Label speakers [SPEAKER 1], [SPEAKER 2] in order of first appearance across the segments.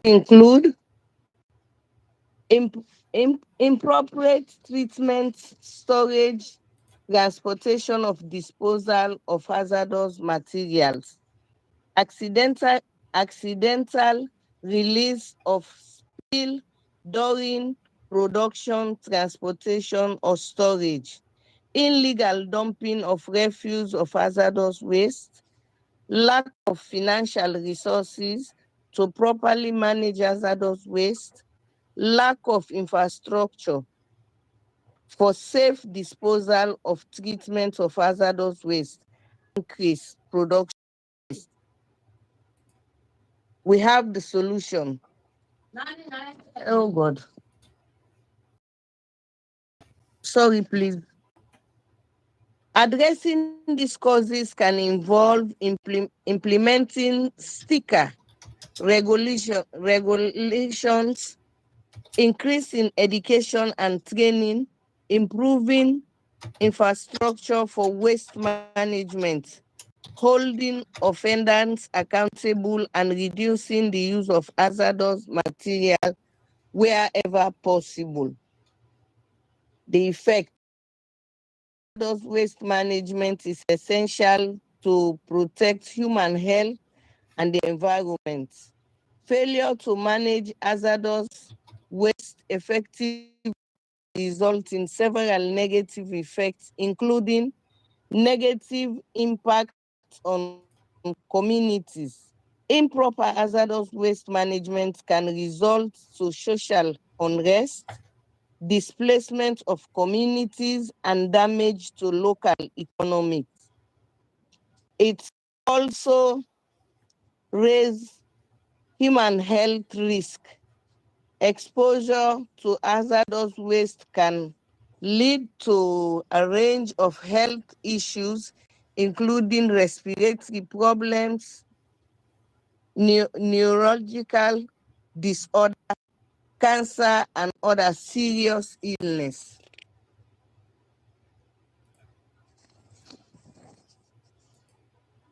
[SPEAKER 1] include improper treatment, storage, transportation of disposal of hazardous materials, accidental accidental release of spill during production, transportation, or storage, illegal dumping of refuse of hazardous waste, lack of financial resources to properly manage hazardous waste, lack of infrastructure for safe disposal of treatment of hazardous waste, increase production. We have the solution. Oh God. Sorry, please. Addressing these causes can involve implementing sticker regulations, increasing education and training, improving infrastructure for waste management, holding offenders accountable, and reducing the use of hazardous material wherever possible. The effect of waste management is essential to protect human health and the environment. Failure to manage hazardous waste effectively results in several negative effects, including negative impact on communities. Improper hazardous waste management can result to social unrest, displacement of communities, and damage to local economies. It also raises human health risk. Exposure to hazardous waste can lead to a range of health issues, including respiratory problems, neurological disorder, cancer, and other serious illness.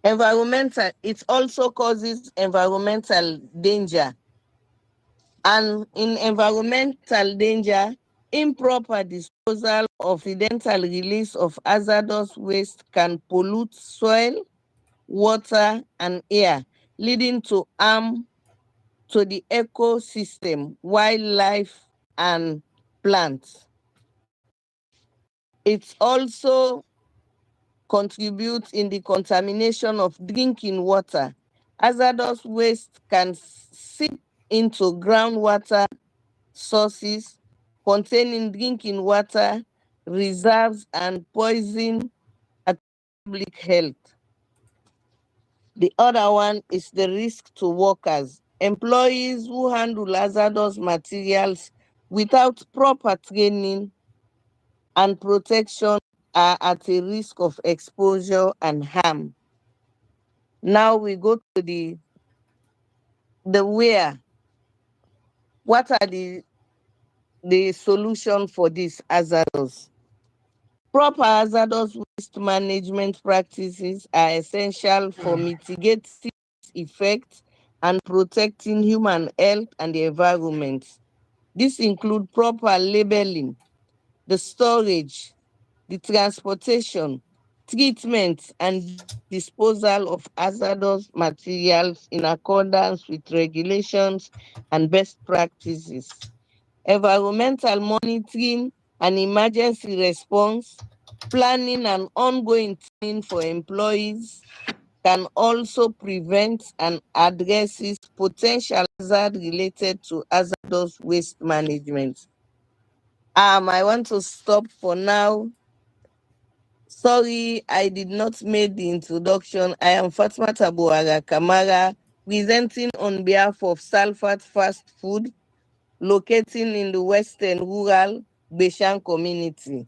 [SPEAKER 1] It also causes environmental danger. And in environmental danger, improper disposal of accidental release of hazardous waste can pollute soil, water, and air, leading to harm to the ecosystem, wildlife, and plants. It also contributes in the contamination of drinking water. Hazardous waste can seep into groundwater sources containing drinking water reserves and poison at public health. The other one is the risk to workers. Employees who handle hazardous materials without proper training and protection are at a risk of exposure and harm. Now we go to the where. What are the solution for this hazardous? Proper hazardous waste management practices are essential for mitigating effects and protecting human health and the environment. This includes proper labeling, the storage, the transportation, treatment, and disposal of hazardous materials in accordance with regulations and best practices. Environmental monitoring and emergency response, planning and ongoing training for employees can also prevent and addresses potential hazard related to hazardous waste management. I want to stop for now. Sorry, I did not make the introduction. I am Fatma Tabuara Kamara, presenting on behalf of Salfat Fast Food, locating in the Western Rural Beshan community.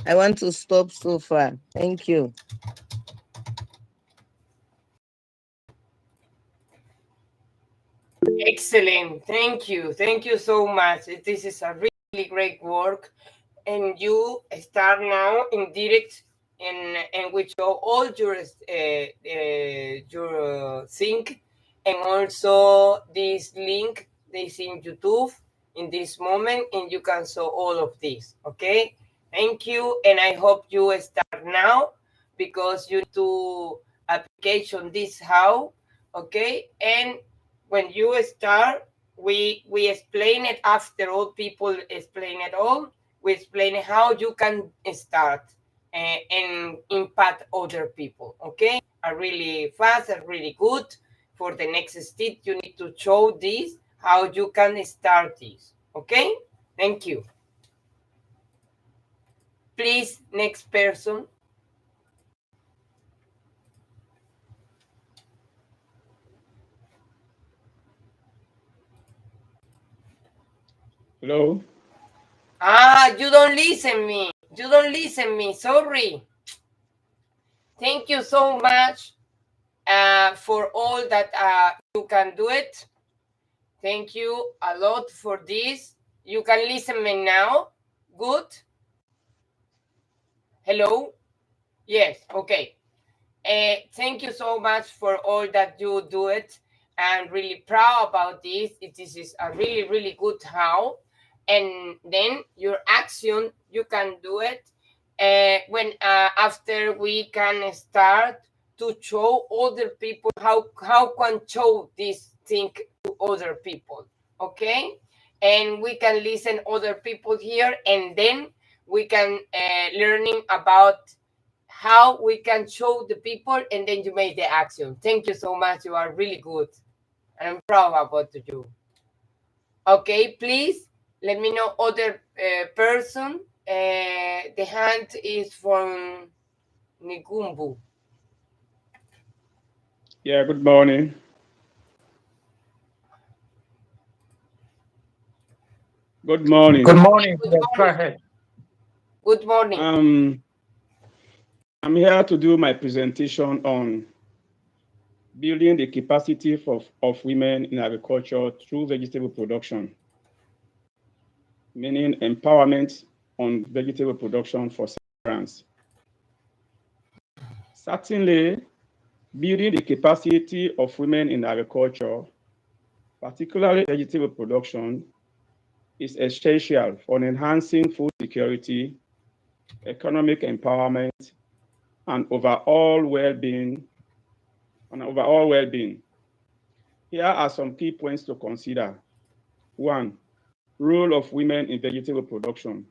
[SPEAKER 1] I want to stop so far. Thank you.
[SPEAKER 2] Excellent. Thank you. Thank you so much. This is a really great work. And you start now in direct in which all your think and also this link is in YouTube in this moment, and you can saw all of this. Okay, thank you, and I hope you start now because you need to application this how. Okay, and when you start, we explain it after all people explain it all. We explain how you can start and impact other people. Okay, are really fast and really good. For the next step, you need to show this how you can start this. Okay, thank you. Please, next person.
[SPEAKER 3] Hello.
[SPEAKER 2] You don't listen me. You don't listen me. Sorry. Thank you so much for all that you can do it. Thank you a lot for this. You can listen me now. Good. Hello. Yes. Okay. Thank you so much for all that you do it. I'm really proud about this. This is a really, really good how. And then your action, you can do it when after we can start to show other people how can show this thing to other people. Okay, and we can listen other people here, and then we can learning about how we can show the people, and then you make the action. Thank you so much. You are really good. And I'm proud about you. Okay, please let me know other person. The hand is from Nigumbu.
[SPEAKER 3] Yeah, good morning. Good
[SPEAKER 4] Good
[SPEAKER 3] morning.
[SPEAKER 4] morning.
[SPEAKER 2] Good
[SPEAKER 4] Yes, go
[SPEAKER 2] morning.
[SPEAKER 4] ahead.
[SPEAKER 2] Good morning.
[SPEAKER 3] I'm here to do my presentation on building the capacity of women in agriculture through vegetable production, meaning empowerment on vegetable production for France. Certainly, building the capacity of women in agriculture, particularly vegetable production, is essential for enhancing food security, economic empowerment, and overall well-being. Here are some key points to consider. One, role of women in vegetable production.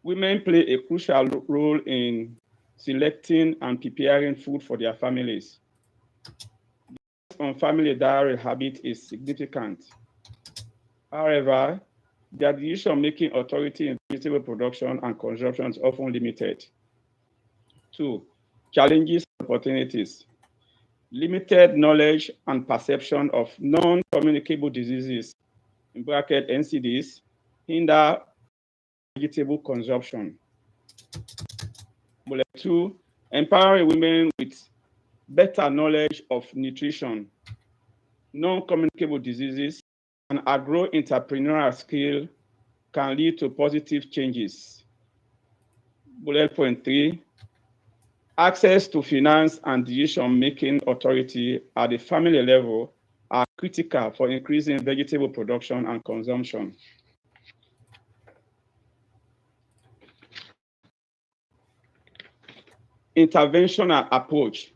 [SPEAKER 3] Women play a crucial role in selecting and preparing food for their families. On family dietary habit is significant. However, their decision-making authority in vegetable production and consumption is often limited. Two, challenges and opportunities. Limited knowledge and perception of non-communicable diseases, in bracket NCDs, hinder vegetable consumption. Bullet 2, empowering women with better knowledge of nutrition, non-communicable diseases, and agro-entrepreneurial skill can lead to positive changes. Bullet point 3, access to finance and decision-making authority at the family level are critical for increasing vegetable production and consumption. Interventional approach.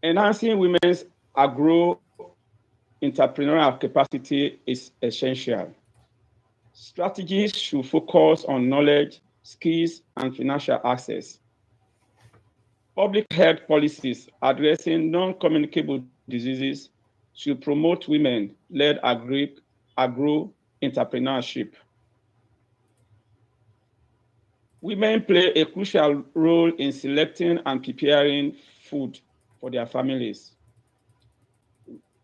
[SPEAKER 3] Enhancing women's agro-entrepreneurial capacity is essential. Strategies should focus on knowledge, skills, and financial access. Public health policies addressing non-communicable diseases should promote women-led agro-entrepreneurship. Women play a crucial role in selecting and preparing food for their families.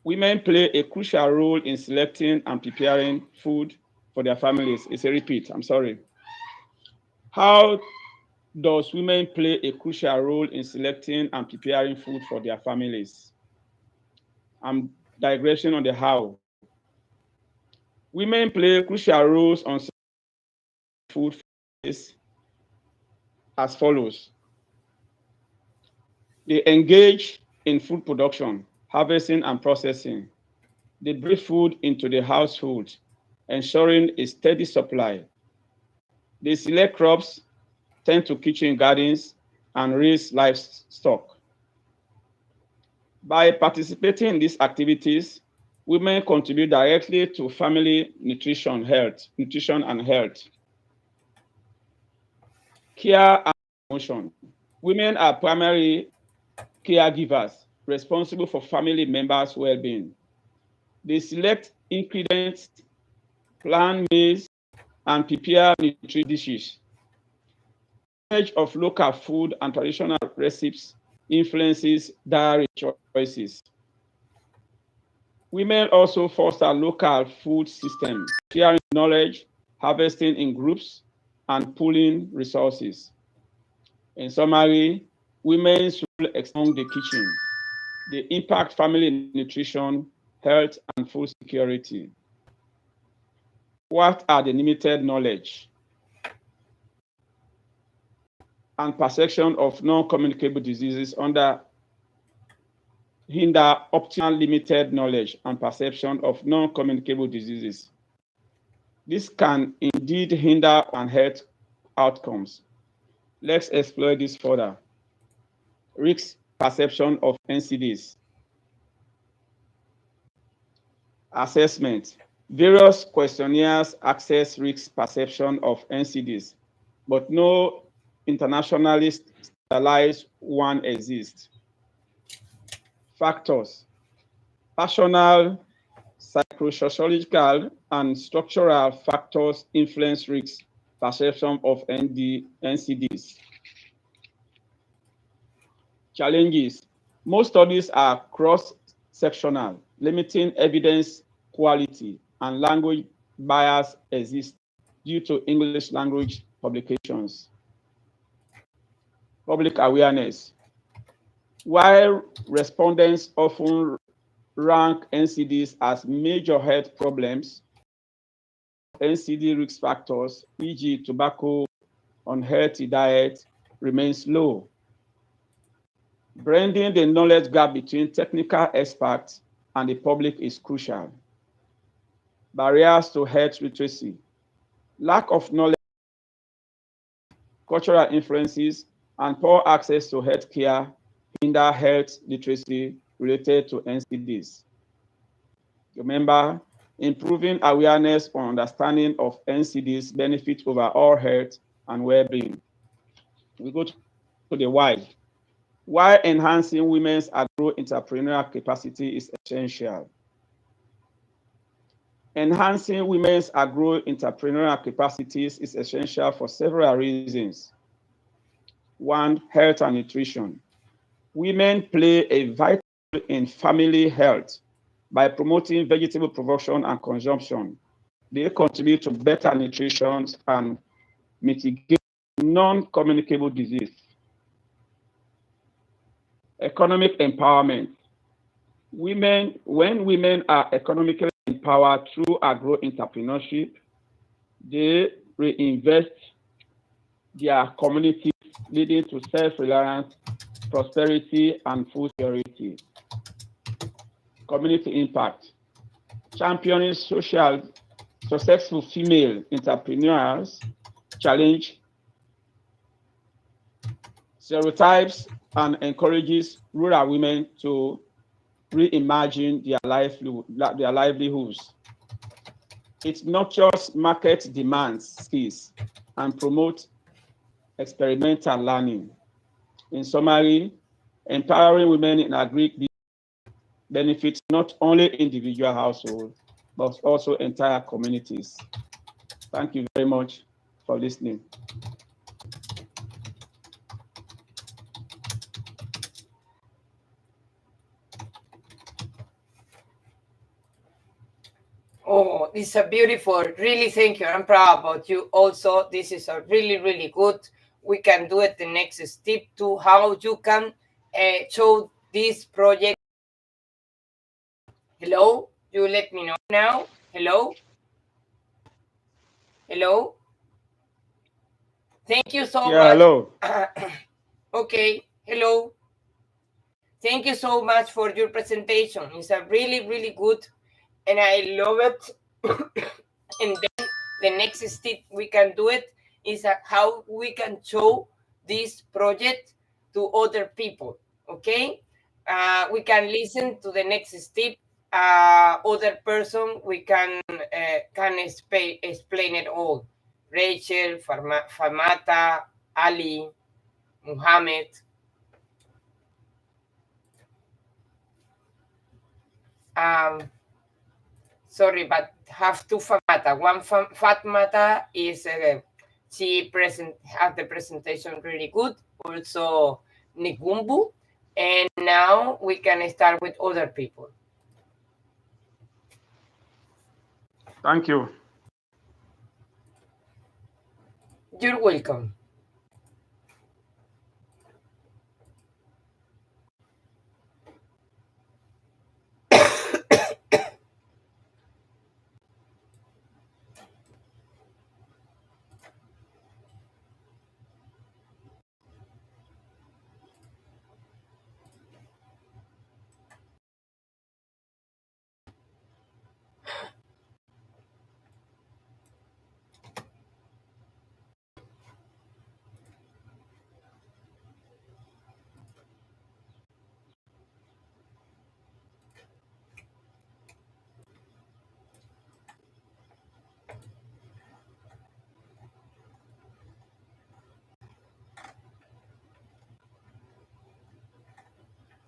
[SPEAKER 3] Women play a crucial role in selecting and preparing food for their families. It's a repeat, I'm sorry. How does women play a crucial role in selecting and preparing food for their families? I'm digressing on the how. Women play crucial roles on food as follows. They engage in food production. harvesting and processing. They bring food into the household, ensuring a steady supply. They select crops, tend to kitchen gardens, and raise livestock. By participating in these activities, women contribute directly to family nutrition and health. Care and promotion. Women are primary caregivers responsible for family members' well-being. They select ingredients, plan meals, and prepare nutritious dishes. Knowledge of local food and traditional recipes influences dietary choices. Women also foster local food systems, sharing knowledge, harvesting in groups, and pooling resources. In summary, women's role extends the kitchen. They impact family nutrition, health, and food security. What are the limited knowledge and perception of non-communicable diseases under hinder optimal limited knowledge and perception of non-communicable diseases? This can indeed hinder on health outcomes. Let's explore this further. Risk perception of NCDs. Assessment. Various questionnaires assess risk perception of NCDs, but no internationally standardized one exists. Factors. Personal, psychosociological, and structural factors influence risk perception of NCDs. Challenges. Most studies are cross-sectional, limiting evidence quality, and language bias exist due to English language publications. Public awareness. While respondents often rank NCDs as major health problems, NCD risk factors, e.g. tobacco, unhealthy diet, remains low. Bridging the knowledge gap between technical experts and the public is crucial. Barriers to health literacy. Lack of knowledge, cultural influences, and poor access to healthcare hinder health literacy related to NCDs. Remember, improving awareness or understanding of NCDs benefits overall health and well-being. We go to the why. Why enhancing women's agro-entrepreneurial capacity is essential. Enhancing women's agro-entrepreneurial capacities is essential for several reasons. One, health and nutrition. Women play a vital role in family health by promoting vegetable production and consumption. They contribute to better nutrition and mitigate non-communicable disease. Economic empowerment. When women are economically empowered through agro-entrepreneurship, they reinvest their communities, leading to self-reliance, prosperity, and food security. Community impact. Championing successful female entrepreneurs challenge stereotypes and encourages rural women to reimagine their livelihoods. It nurtures market demands skills and promotes experimental learning. In summary, empowering women in agri benefits not only individual households, but also entire communities. Thank you very much for listening.
[SPEAKER 2] Oh, this is a beautiful. Really, thank you. I'm proud about you. Also, this is a really, really good. We can do it the next step to how you can show this project. Hello, you let me know now. Hello, hello. Thank you so
[SPEAKER 3] Yeah,
[SPEAKER 2] much.
[SPEAKER 3] hello.
[SPEAKER 2] Okay, hello. Thank you so much for your presentation. It's a really, really good, and I love it. And then the next step we can do it is how we can show this project to other people. Okay, we can listen to the next step. Other person we can explain it all. Rachel, Famata, Ali, Muhammad. Um, Sorry, but have two Famata. One Fatmata is she have the presentation really good. Also Nigumbu, and now we can start with other people.
[SPEAKER 3] Thank you.
[SPEAKER 2] You're welcome.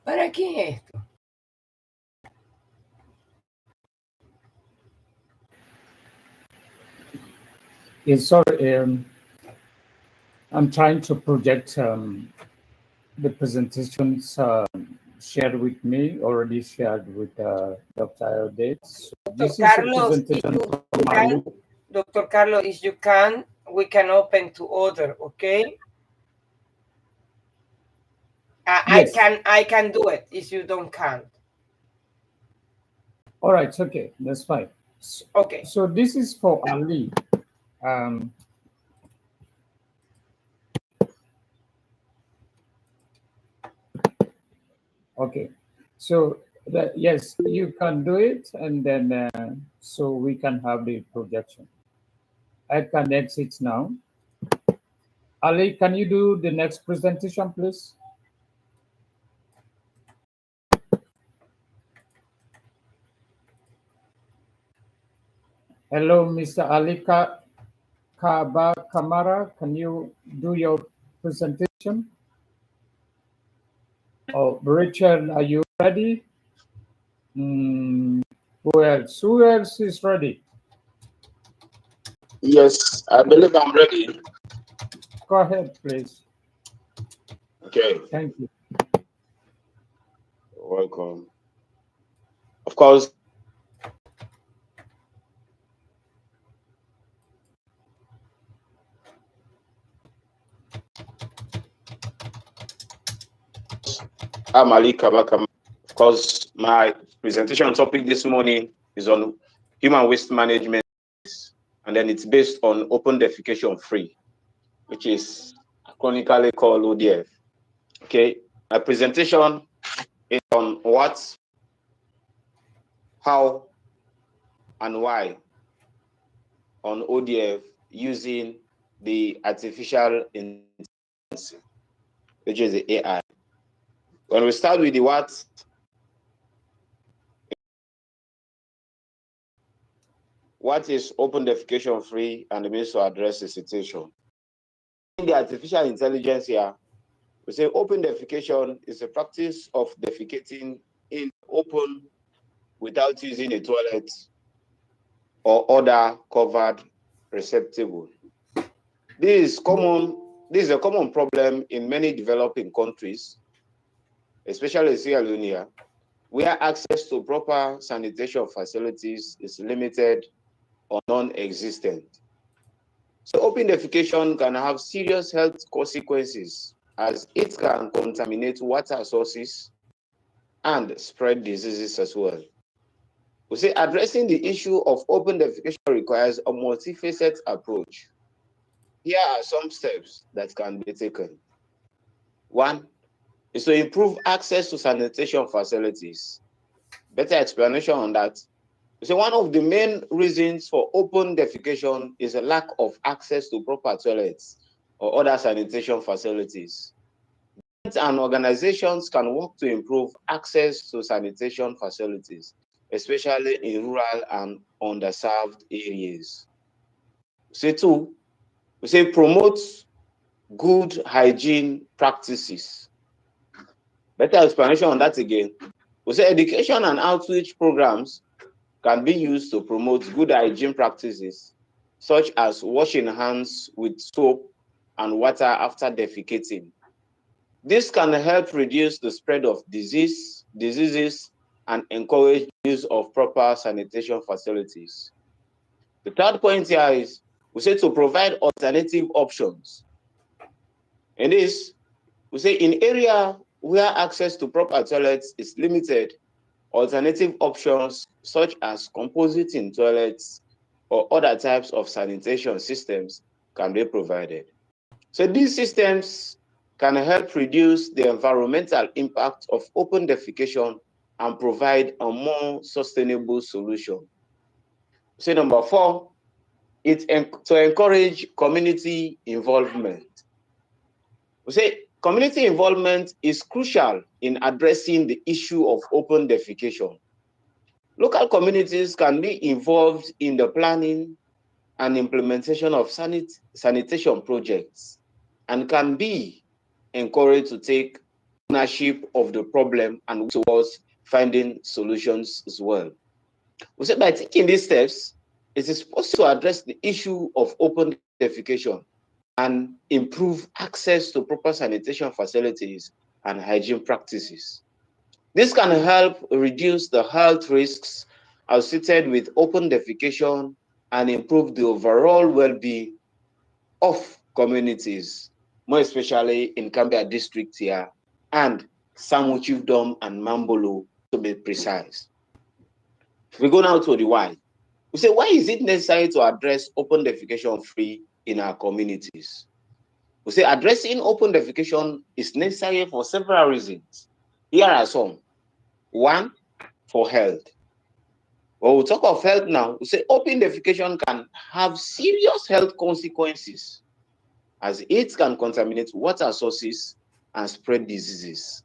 [SPEAKER 2] ¿Para qué esto?
[SPEAKER 4] Yes, sorry. I'm trying to project the presentations shared with me, already shared with Dr. Ayode's. So this is a presentation from Ali.
[SPEAKER 2] Dr. Carlos, if you can, we can open to other, okay?
[SPEAKER 4] Yes.
[SPEAKER 2] I can do it if you don't can.
[SPEAKER 4] All right, okay, that's fine.
[SPEAKER 2] Okay.
[SPEAKER 4] So this is for Ali. Okay, so yes, you can do it, and then so we can have the projection. I can exit now. Ali, can you do the next presentation, please? Hello, Mr. Ali Kaba Kamara, can you do your presentation? Oh, Richard, are you ready? Who else? Who else is ready?
[SPEAKER 5] Yes, I believe I'm ready.
[SPEAKER 4] Go ahead, please.
[SPEAKER 5] Okay.
[SPEAKER 4] Thank you.
[SPEAKER 5] You're welcome. Of course, I'm Ali Kabakam. Of course, my presentation topic this morning is on human waste management, and then it's based on open defecation free, which is chronically called ODF. Okay, my presentation is on what, how, and why on ODF using the artificial intelligence, which is the AI. When we start with the what is open defecation free and the means to address the situation? In the artificial intelligence here, we say open defecation is a practice of defecating in open without using a toilet or other covered receptacle. This is a common problem in many developing countries, especially Sierra Leona, where access to proper sanitation facilities is limited or non-existent. So open defecation can have serious health consequences as it can contaminate water sources and spread diseases as well. We say addressing the issue of open defecation requires a multifaceted approach. Here are some steps that can be taken. One, is to improve access to sanitation facilities. Better explanation on that. So one of the main reasons for open defecation is a lack of access to proper toilets or other sanitation facilities. And organizations can work to improve access to sanitation facilities, especially in rural and underserved areas. Say two, we say promote good hygiene practices. Better explanation on that again. We say education and outreach programs can be used to promote good hygiene practices, such as washing hands with soap and water after defecating. This can help reduce the spread of diseases, and encourage use of proper sanitation facilities. The third point here is we say to provide alternative options. In this, we say in area where access to proper toilets is limited, alternative options such as compositing toilets or other types of sanitation systems can be provided. So these systems can help reduce the environmental impact of open defecation and provide a more sustainable solution. So number four, it's to encourage community involvement. We say community involvement is crucial in addressing the issue of open defecation. Local communities can be involved in the planning and implementation of sanitation projects and can be encouraged to take ownership of the problem and towards finding solutions as well. We say by taking these steps, it is possible to address the issue of open defecation and improve access to proper sanitation facilities and hygiene practices. This can help reduce the health risks associated with open defecation and improve the overall well-being of communities, more especially in Gambia district here and Samu Chiefdom and Mambolo to be precise. We go now to the why. We say, why is it necessary to address open defecation free in our communities? We say addressing open defecation is necessary for several reasons. Here are some. One, for health. When we talk of health now, we say open defecation can have serious health consequences as it can contaminate water sources and spread diseases.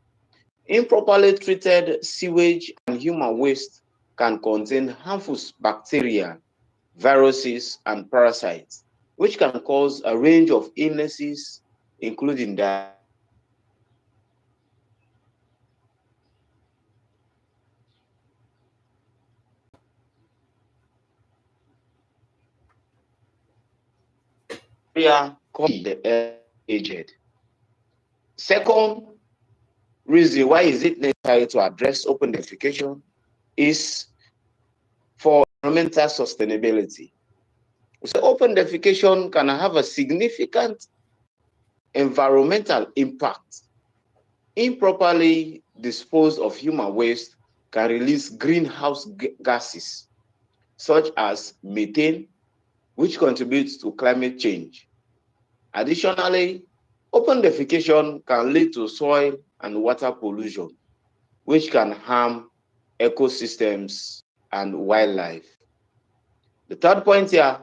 [SPEAKER 5] Improperly treated sewage and human waste can contain harmful bacteria, viruses, and parasites, which can cause a range of illnesses, including diarrhea, causing the aged. Second reason why is it necessary to address open defecation is for environmental sustainability. So open defecation can have a significant environmental impact. Improperly disposed of human waste can release greenhouse gases such as methane, which contributes to climate change. Additionally, open defecation can lead to soil and water pollution, which can harm ecosystems and wildlife. The third point here,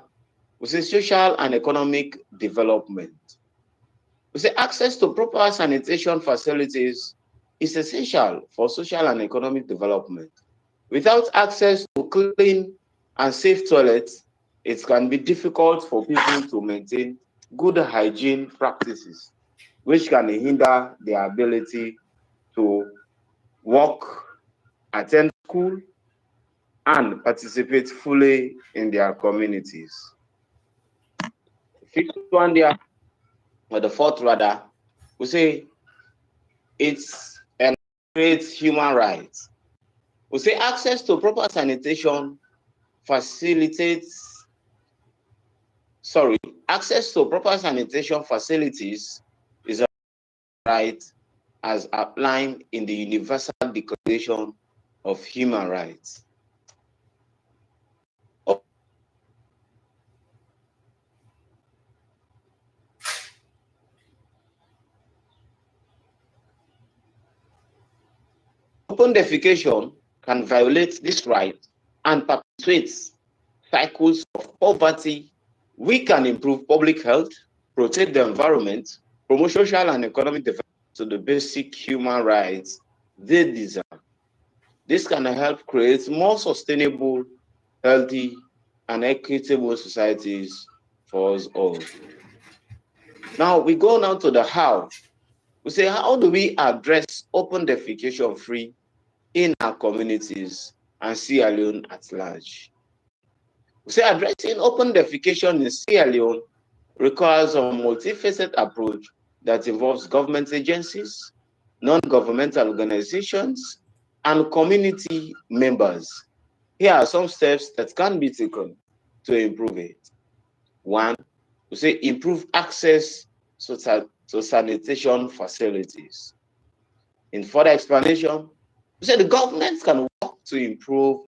[SPEAKER 5] we say social and economic development. We say access to proper sanitation facilities is essential for social and economic development. Without access to clean and safe toilets, it can be difficult for people to maintain good hygiene practices, which can hinder their ability to work, attend school, and participate fully in their communities. The fifth one there, or the fourth rather, we say it's and creates human rights. We say access to proper sanitation facilitates, access to proper sanitation facilities is a right as outlined in the Universal Declaration of Human Rights. open defecation can violate this right and perpetuates cycles of poverty. We can improve public health, protect the environment, promote social and economic development to the basic human rights they deserve. This can help create more sustainable, healthy, and equitable societies for us all. Now we go now to the how. We say, how do we address open defecation free in our communities and Sierra Leone at large? We say addressing open defecation in Sierra Leone requires a multifaceted approach that involves government agencies, non-governmental organizations, and community members. Here are some steps that can be taken to improve it. One, we say improve access to sanitation facilities. In further explanation, we say the government can work to improve,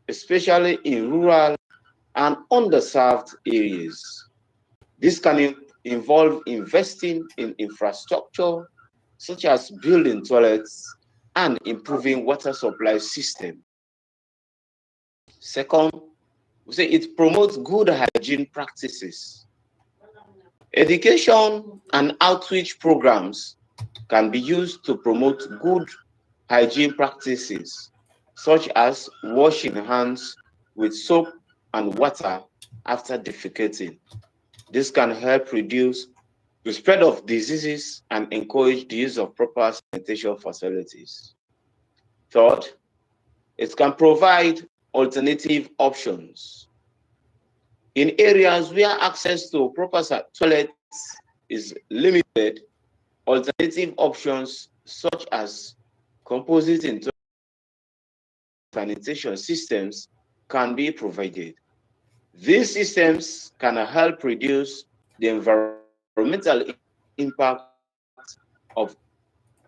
[SPEAKER 5] especially in rural and underserved areas. This can involve investing in infrastructure, such as building toilets and improving water supply system. Second, we say it promotes good hygiene practices. Education and outreach programs can be used to promote good hygiene practices, such as washing hands with soap and water after defecating. This can help reduce the spread of diseases and encourage the use of proper sanitation facilities. Third, it can provide alternative options. In areas where access to proper toilets is limited, alternative options such as composite and sanitation systems can be provided. These systems can help reduce the environmental impact of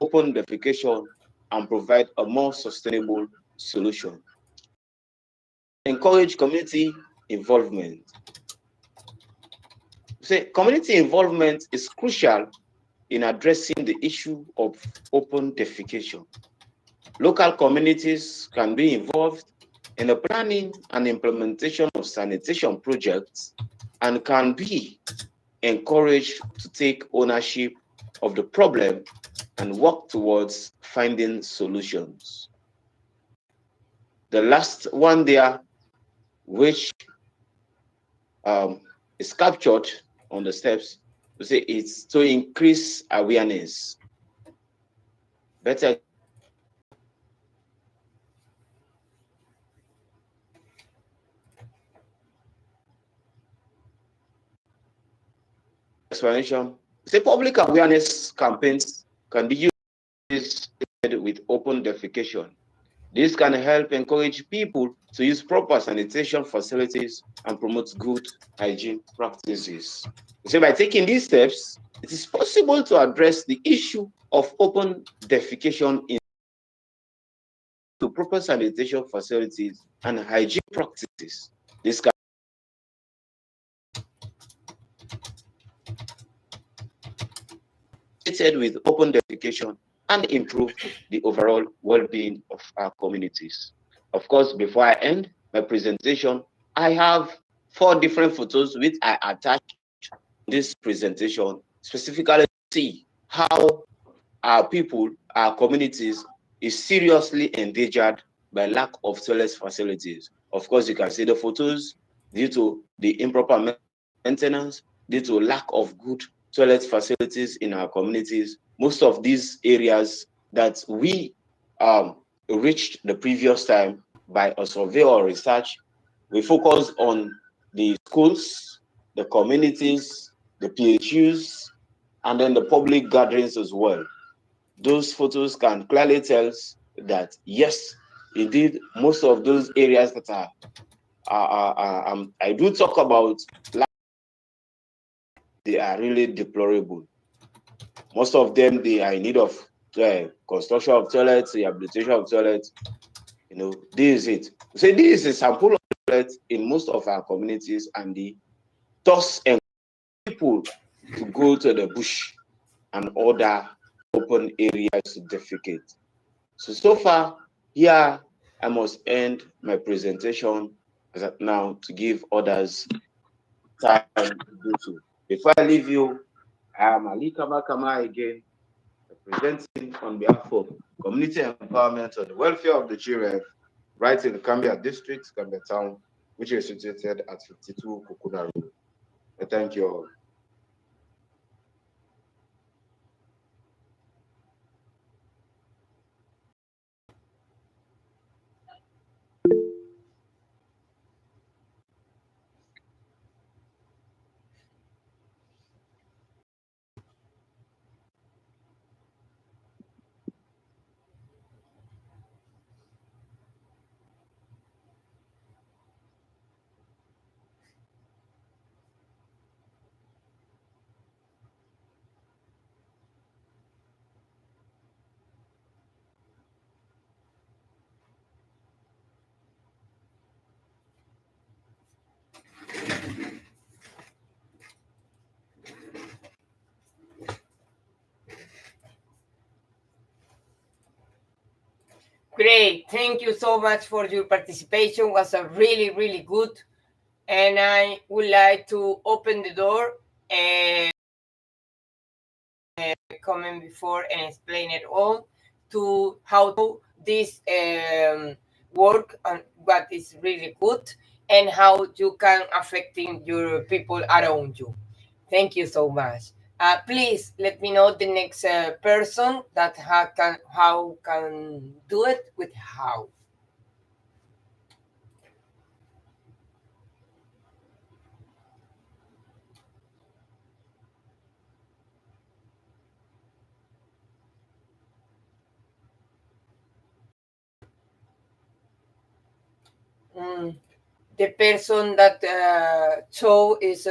[SPEAKER 5] open defecation and provide a more sustainable solution. Encourage community involvement. Community involvement is crucial in addressing the issue of open defecation. Local communities can be involved in the planning and implementation of sanitation projects and can be encouraged to take ownership of the problem and work towards finding solutions. The last one there, which is captured on the steps, we say it's to increase awareness. Better explanation. Say public awareness campaigns can be used with open defecation. This can help encourage people to use proper sanitation facilities and promote good hygiene practices. So by taking these steps, it is possible to address the issue of open defecation into proper sanitation facilities and hygiene practices. This can with open defecation and improve the overall well-being of our communities. Of course, before I end my presentation, I have 4 different photos which I attached this presentation, specifically to see how our people, our communities is seriously endangered by lack of toilet facilities. Of course, you can see the photos due to the improper maintenance, due to lack of good toilet facilities in our communities. Most of these areas that we reached the previous time by a survey or research, we focus on the schools, the communities, the PHUs, and then the public gatherings as well. Those photos can clearly tell us that yes, indeed, most of those areas that I do talk about, they are really deplorable. Most of them, they are in need of construction of toilets, rehabilitation of toilets. You know, this is it. So this is a sample of toilets in most of our communities, and the thus encourage people to go to the bush and other open areas to defecate. So far, here I must end my presentation as at now to give others time to do so. Before I leave you, I am Ali Kama again, representing on behalf of community empowerment and the welfare of the children right in the Gambia district, Gambia town, which is situated at 52 Kukuna Road. Thank you all.
[SPEAKER 2] Great. Thank you so much for your participation. It was a really, really good. And I would like to open the door and comment before and explain it all to how this work and what is really good and how you can affecting your people around you. Thank you so much. Please let me know the next person that how can do it with how. The person that show is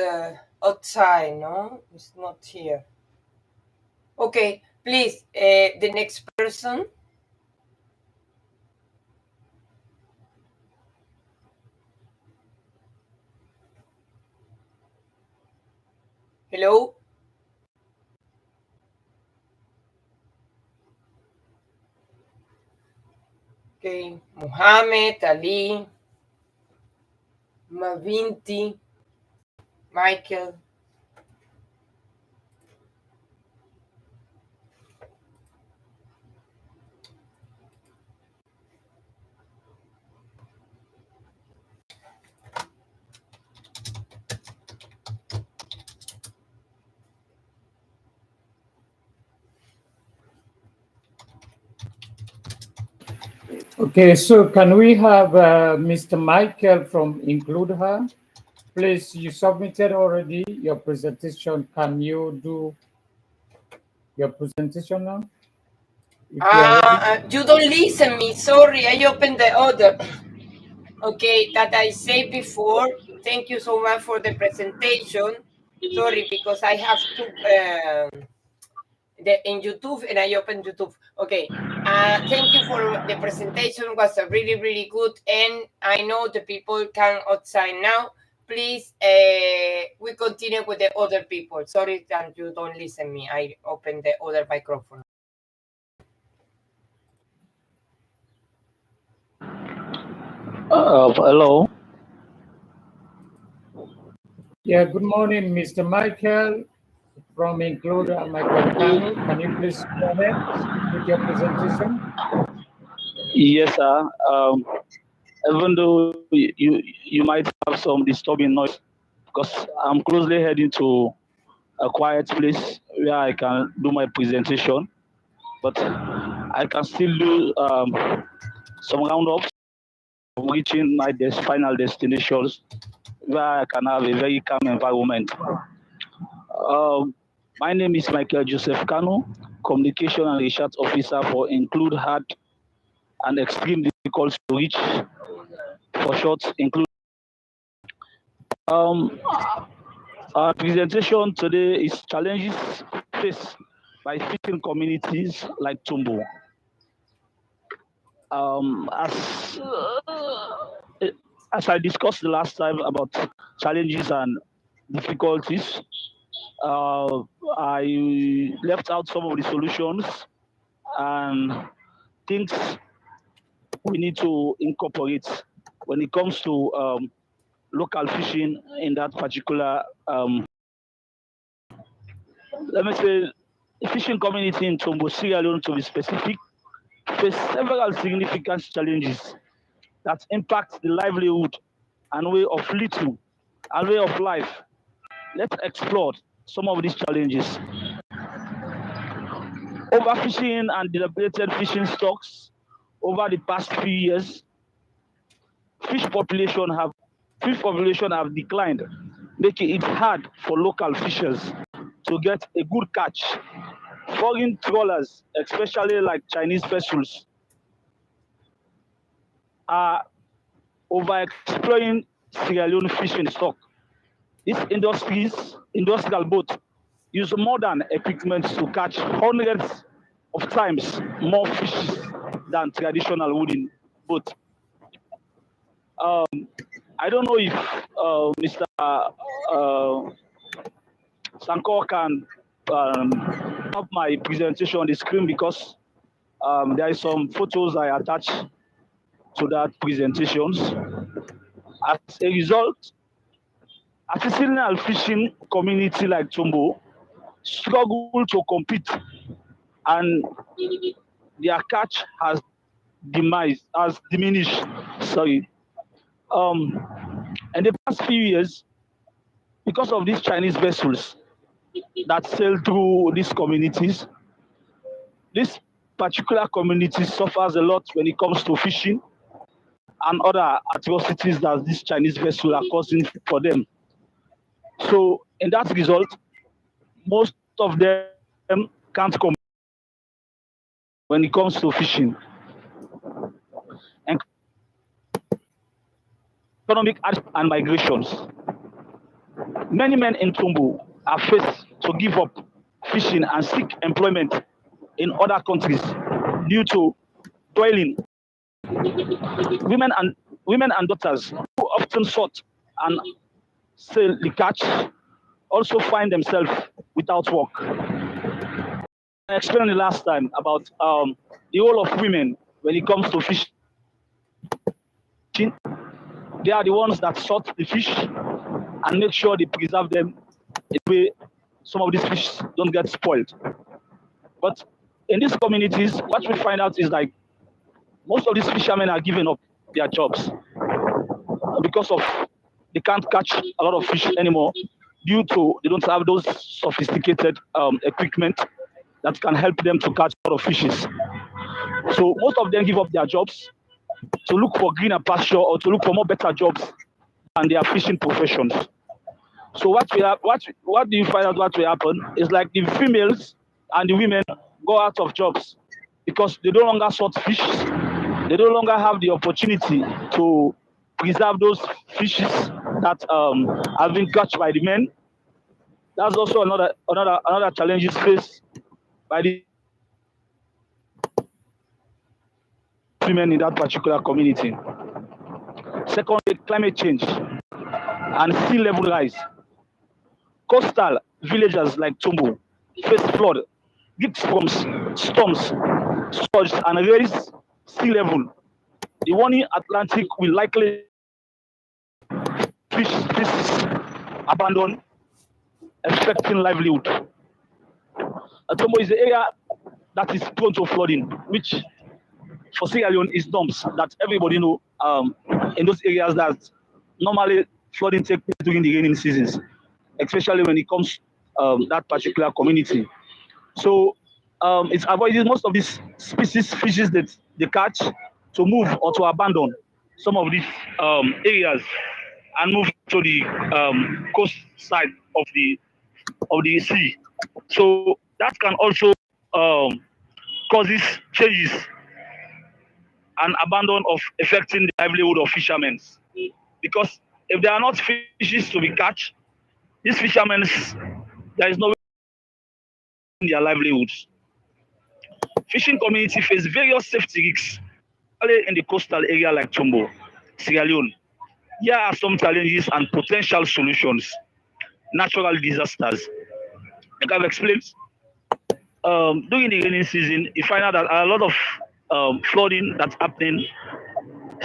[SPEAKER 2] outside, no? It's not here. Okay, please, the next person. Hello? Okay, Mohammed, Ali, Mavinti, Michael.
[SPEAKER 4] Okay, so can we have Mr. Michael from Include Her? Please, you submitted already your presentation. Can you do your presentation now?
[SPEAKER 2] You don't listen me. Sorry, I opened the other. Okay, that I said before. Thank you so much for the presentation. Sorry, because I have to in YouTube and I opened YouTube. Okay. Thank you for the presentation. It was really, really good. And I know the people can outside now. Please, we continue with the other people. Sorry that you don't listen me. I opened the other microphone.
[SPEAKER 6] Hello.
[SPEAKER 4] Yeah, good morning, Mr. Michael from Include Michael Kanu. Can you please go ahead with your presentation?
[SPEAKER 6] Yes, sir. Even though you might have some disturbing noise, because I'm closely heading to a quiet place where I can do my presentation, but I can still do some roundups of reaching my final destinations where I can have a very calm environment. My name is Michael Joseph Kanu, Communication and Research Officer for Include Hard and Extreme Difficult to Reach, for short, Include. Our presentation today is challenges faced by fishing communities like Tumbo. As I discussed the last time about challenges and difficulties, I left out some of the solutions and things we need to incorporate when it comes to local fishing in that particular, let me say, fishing community in Tombo, Sierra Leone, to be specific, face several significant challenges that impact the livelihood and way of living and way of life. Let's explore some of these challenges. Overfishing and dilapidated fishing stocks over the past few years, fish population have declined, making it hard for local fishers to get a good catch. Foreign trawlers, especially like Chinese vessels, are overexploiting Sierra Leone fishing stock. These industrial boats use modern equipment to catch hundreds of times more fish than traditional wooden boats. I don't know if Mr. Sankor can have my presentation on the screen, because there is some photos I attached to that presentations. As a result, artisanal fishing community like Tombo struggle to compete, and their catch has diminished. Sorry. In the past few years, because of these Chinese vessels that sail through these communities, this particular community suffers a lot when it comes to fishing and other atrocities that these Chinese vessels are causing for them. So, in that result, most of them can't compete when it comes to fishing. And economic and migrations. Many men in Tombo are faced to give up fishing and seek employment in other countries due to toiling. Women and daughters who often sought and sell the catch also find themselves without work. I explained the last time about the role of women when it comes to fishing. They are the ones that sort the fish and make sure they preserve them in a way some of these fish don't get spoiled. But in these communities, what we find out is like most of these fishermen are giving up their jobs because of they can't catch a lot of fish anymore due to they don't have those sophisticated equipment that can help them to catch a lot of fishes. So most of them give up their jobs to look for greener pasture or to look for more better jobs than their fishing professions. So what do you find out what will happen is like the females and the women go out of jobs because they no longer sort fish. They no longer have the opportunity to preserve those fishes that have been catch by the men. That's also another challenge faced by the women in that particular community. Secondly, climate change and sea level rise. Coastal villages like Tombo face flood, deep storms, surge, and raise sea level. The warning Atlantic will likely fish species abandon, affecting livelihood. Tombo is the area that is prone to flooding, which for Sierra Leone is dumps that everybody know in those areas that normally flooding takes place during the raining seasons, especially when it comes that particular community. So it's avoiding most of these species fishes that they catch to move or to abandon some of these areas and move to the coast side of the sea. So that can also causes changes and abandon of affecting the livelihood of fishermen. Because if there are not fishes to be catch, these fishermen, there is no way in their livelihoods. Fishing community face various safety risks, especially in the coastal area like Tombo, Sierra Leone. Here are some challenges and potential solutions. Natural disasters. Like I've explained, during the rainy season, you find out that a lot of flooding that's happening.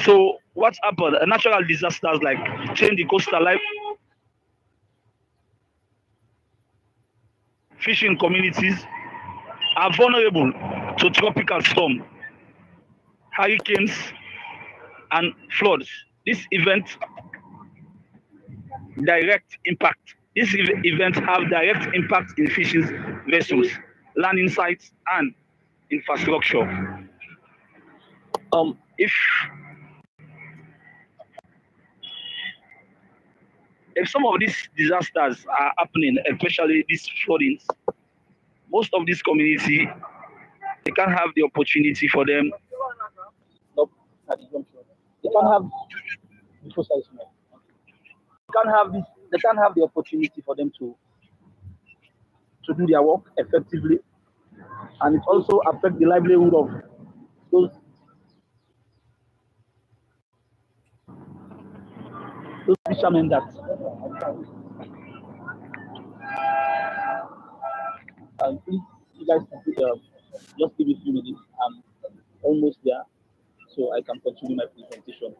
[SPEAKER 6] So what's happened? Natural disasters like change the coastal life, fishing communities are vulnerable to tropical storm, hurricanes, and floods. This event direct impact. These events have direct impact in fishing vessels, landing sites, and infrastructure. If some of these disasters are happening, especially these floodings, most of these community they can't have the opportunity for them. Nope, they can't have they can't have the opportunity for them to do their work effectively, and it also affects the livelihood of those fishermen that please, you guys just give me a few minutes. I'm almost there, so I can continue my presentation.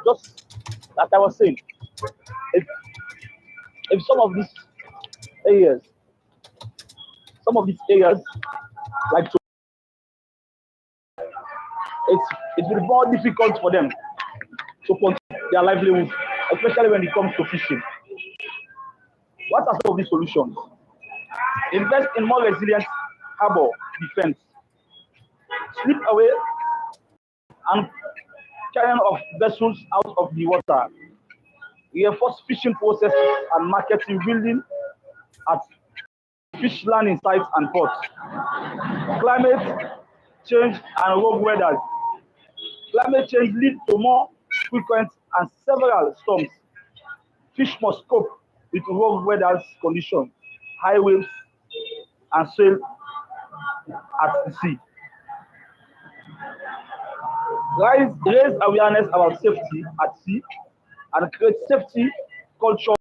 [SPEAKER 6] Just like I was saying, if, if areas, some of these areas, like to, it's been more difficult for them to continue their livelihood, especially when it comes to fishing. What are some of these solutions? Invest in more resilient harbor defense, slip away and carrying of vessels out of the water, reinforce fishing processes and marketing building at fish landing sites and ports. Climate change and rogue weather. Climate change leads to more frequent and several storms. Fish must cope with rogue weather conditions, high waves, and sail at the sea. Raise awareness about safety at sea and create safety culture.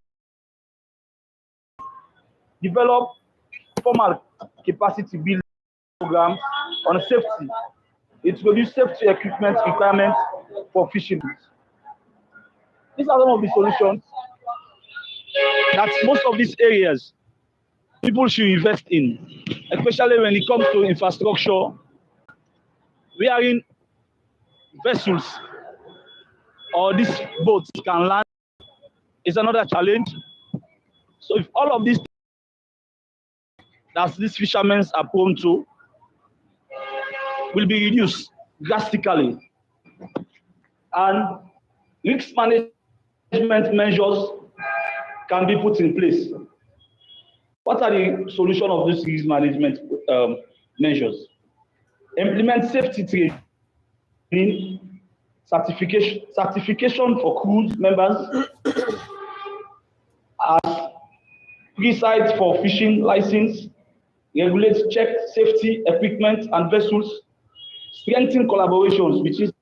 [SPEAKER 6] Develop formal capacity building programs on safety. Introduce safety equipment requirements for fishing. These are some of the solutions that most of these areas people should invest in, especially when it comes to infrastructure. Wherein vessels or these boats can land is another challenge. So if all of these that these fishermen are prone to will be reduced drastically, and risk management measures can be put in place. What are the solution of these risk management measures? Implement safety training, certification for crew members as pre-sites for fishing license, regulate check safety equipment and vessels, strengthen collaborations between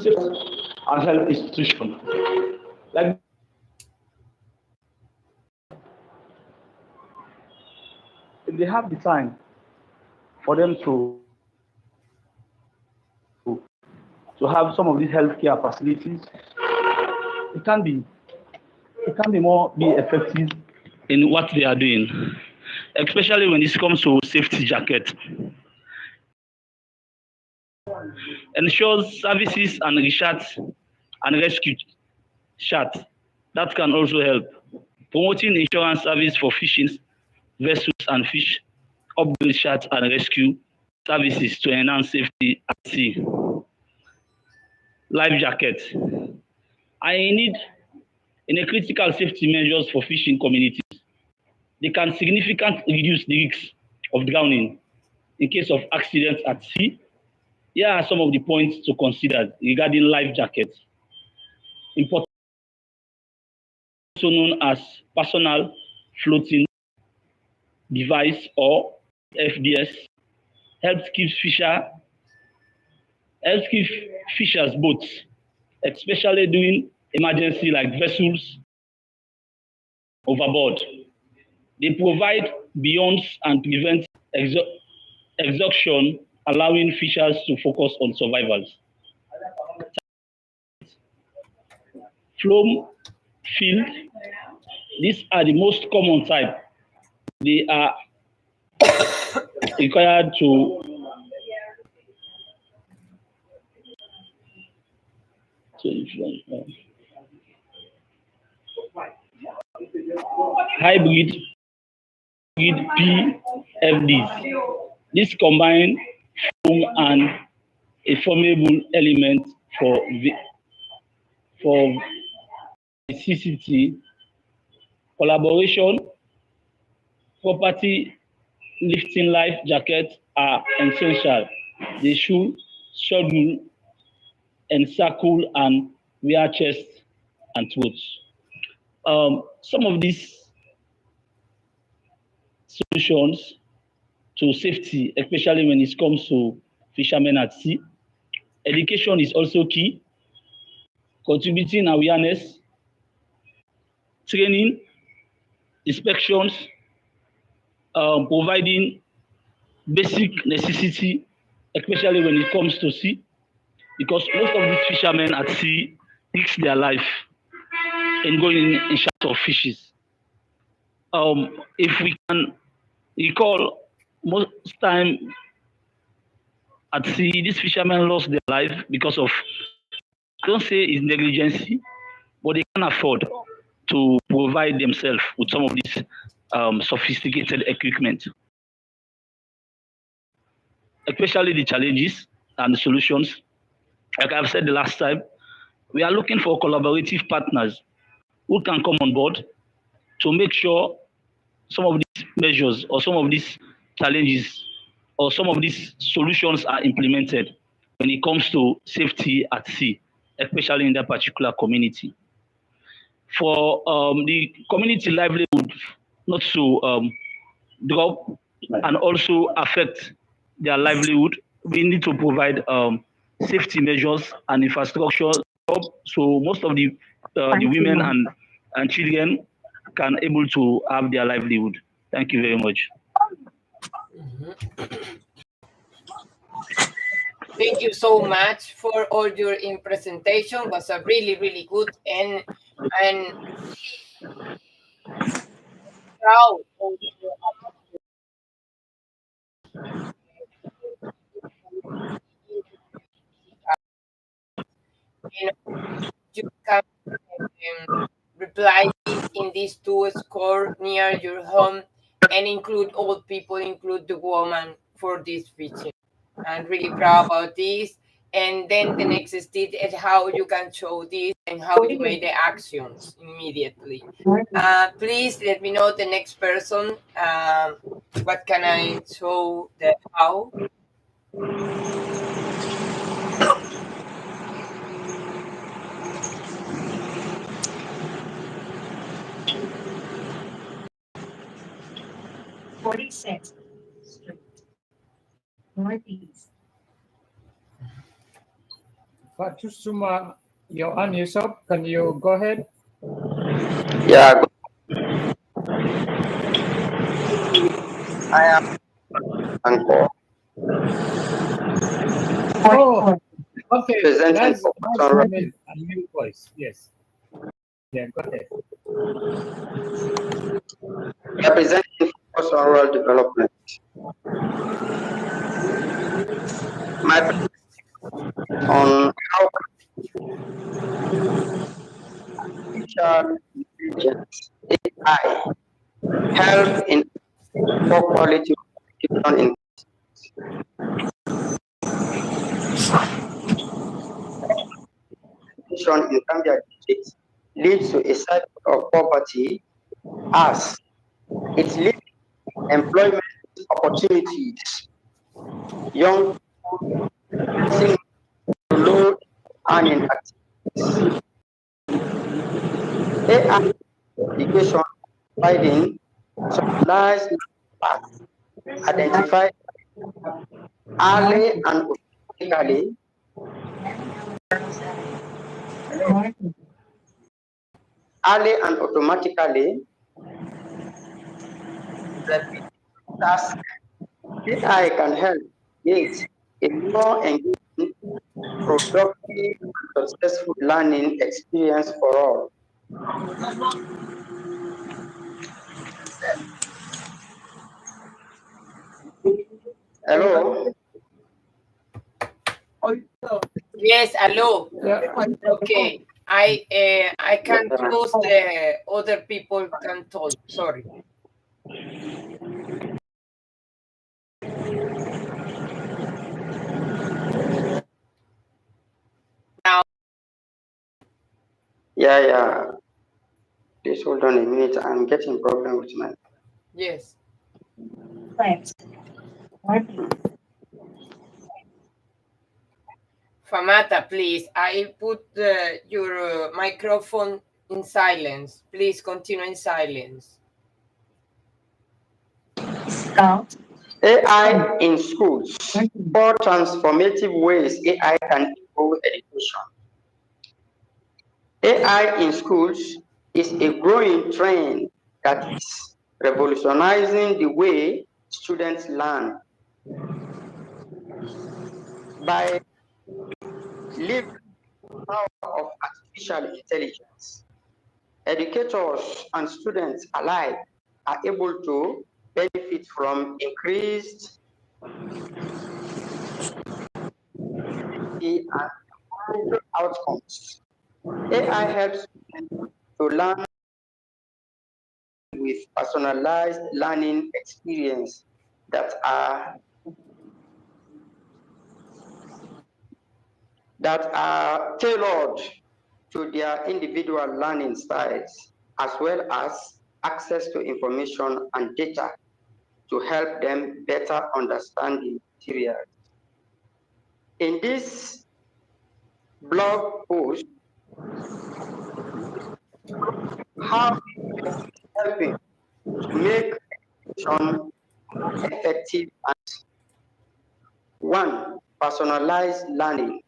[SPEAKER 6] safety and health institutions. Like if they have the time for them to have some of these healthcare facilities, it can be more effective in what they are doing, especially when it comes to safety jacket. Ensures services and research and rescue chat. That can also help. Promoting insurance service for fishing vessels and fish, upgrade search and rescue services to enhance safety at sea. Life jacket. I need in a critical safety measures for fishing communities. They can significantly reduce the risk of drowning in case of accidents at sea. Here are some of the points to consider regarding life jackets. Important, also known as personal floating device or FDS helps keep fishers boats, especially during emergency like vessels overboard. They provide beyonds and prevent exhaustion, allowing fishers to focus on survival. Floam field, these are the most common type. They are required to hybrid PFDs. This combine foam and a formable element for CCT collaboration. Property lifting life jackets are essential. They should schedule, encircle, and wear chest and throats. Some of these solutions to safety, especially when it comes to fishermen at sea. Education is also key, contributing awareness, training, inspections, providing basic necessity, especially when it comes to sea, because most of these fishermen at sea risk their life in going in search of fishes. If we can recall, most time at sea, these fishermen lost their life because of, I don't say it's negligence, but they can't afford to provide themselves with some of these sophisticated equipment. Especially the challenges and the solutions. Like I've said the last time, we are looking for collaborative partners who can come on board to make sure some of these measures or some of these challenges or some of these solutions are implemented when it comes to safety at sea, especially in that particular community. For the community livelihood not to drop and also affect their livelihood, we need to provide safety measures and infrastructure so most of the women and children can able to have their livelihood. Thank you very much.
[SPEAKER 2] Thank you so much for all your presentation. It was a really good and proud of you you can reply this in these two score near your home and include all people, include the woman for this feature. I'm really proud about this. And then the next step is how you can show this and how you make the actions immediately. Please let me know the next person. What can I show the how?
[SPEAKER 4] Northeast. Fatusuma, you're on yourself. Can you go ahead?
[SPEAKER 7] Yeah, I am Anko.
[SPEAKER 4] Oh, okay.
[SPEAKER 7] Presenting
[SPEAKER 4] That's
[SPEAKER 7] for
[SPEAKER 4] a new voice. Yes. Yeah, go ahead.
[SPEAKER 7] representing focus on rural development. My on how artificial intelligence AI help in poor quality education in Gambia districts leads to a cycle of poverty as it leads to employment opportunities. Young people facing low earning activities. AI education providing specialized paths identified early and automatically repeat tasks. AI can help create a more engaging, productive, and successful learning experience for all. Hello?
[SPEAKER 2] Yes, hello.
[SPEAKER 4] Yeah.
[SPEAKER 2] Okay, I can close the other people can talk. Sorry. Now,
[SPEAKER 7] Yeah. Please hold on a minute. I'm getting problem with my.
[SPEAKER 2] yes. Famata, please. I put your microphone in silence. Please continue in silence.
[SPEAKER 7] AI in schools. 4 transformative ways AI can improve education. AI in schools is a growing trend that is revolutionizing the way students learn. By leveraging the power of artificial intelligence, educators and students alike are able to benefit from increased and improved outcomes. AI helps students to learn with personalized learning experience that are tailored to their individual learning styles, as well as access to information and data to help them better understand the material. In this blog post, how helping to make education effective and 1. Personalized learning.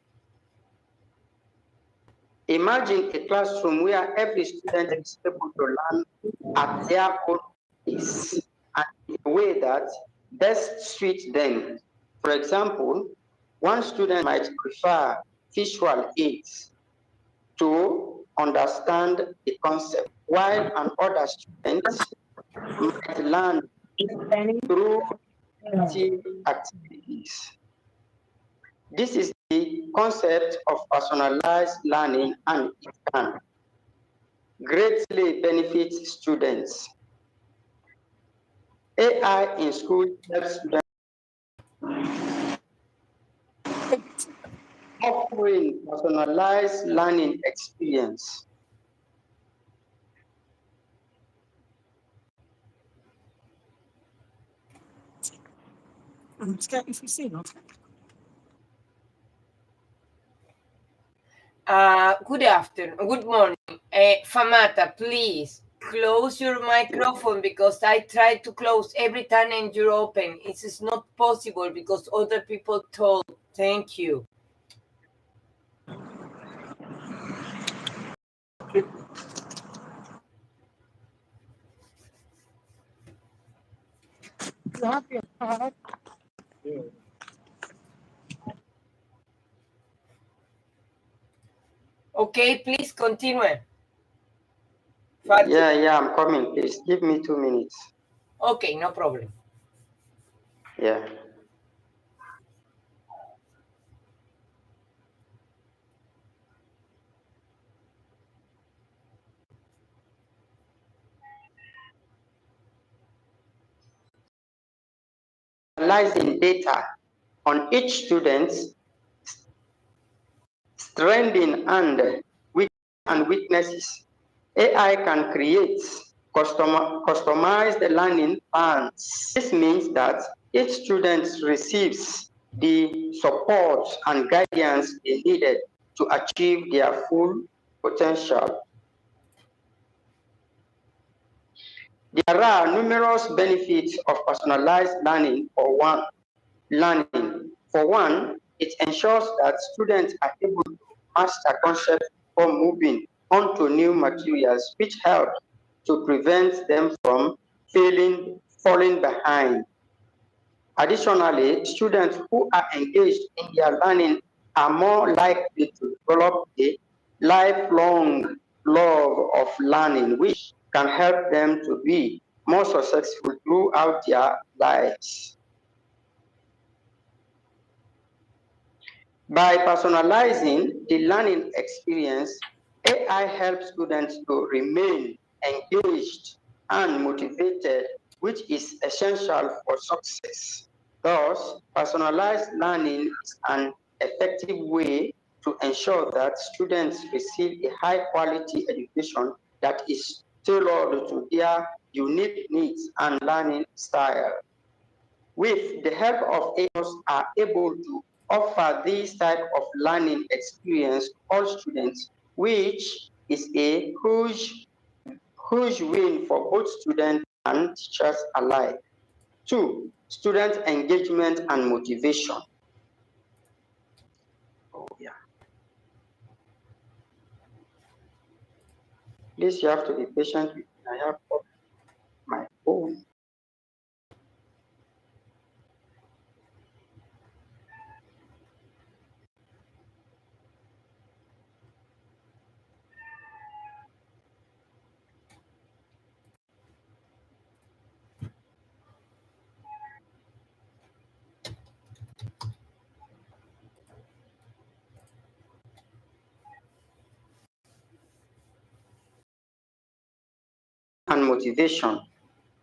[SPEAKER 7] Imagine a classroom where every student is able to learn at their own pace and in a way that best suits them. For example, one student might prefer visual aids to understand the concept, while another student might learn through activities. This is the concept of personalized learning, and it can greatly benefit students. AI in school helps students offering personalized learning experience.
[SPEAKER 2] Good afternoon. Good morning. Famata, please close your microphone because I try to close every time and you're open. It is not possible because other people told. Thank you. Okay, please continue.
[SPEAKER 7] Yeah, I'm coming. Please give me 2 minutes.
[SPEAKER 2] Okay, no problem.
[SPEAKER 7] Yeah. Analyzing data on each student's strengths and weaknesses. AI can create customized learning plans. This means that each student receives the support and guidance they needed to achieve their full potential. There are numerous benefits of personalized learning. For one, it ensures that students are able to master concepts before moving on to new materials, which helps to prevent them from falling behind. Additionally, students who are engaged in their learning are more likely to develop a lifelong love of learning, which can help them to be more successful throughout their lives. By personalizing the learning experience, AI helps students to remain engaged and motivated, which is essential for success. Thus, personalized learning is an effective way to ensure that students receive a high-quality education that is tailored to their unique needs and learning style. With the help of AI, are able to offer this type of learning experience to all students, which is a huge win for both students and teachers alike. Two, student engagement and motivation. Oh, yeah. Please, you have to be patient with me. I have my phone. And motivation.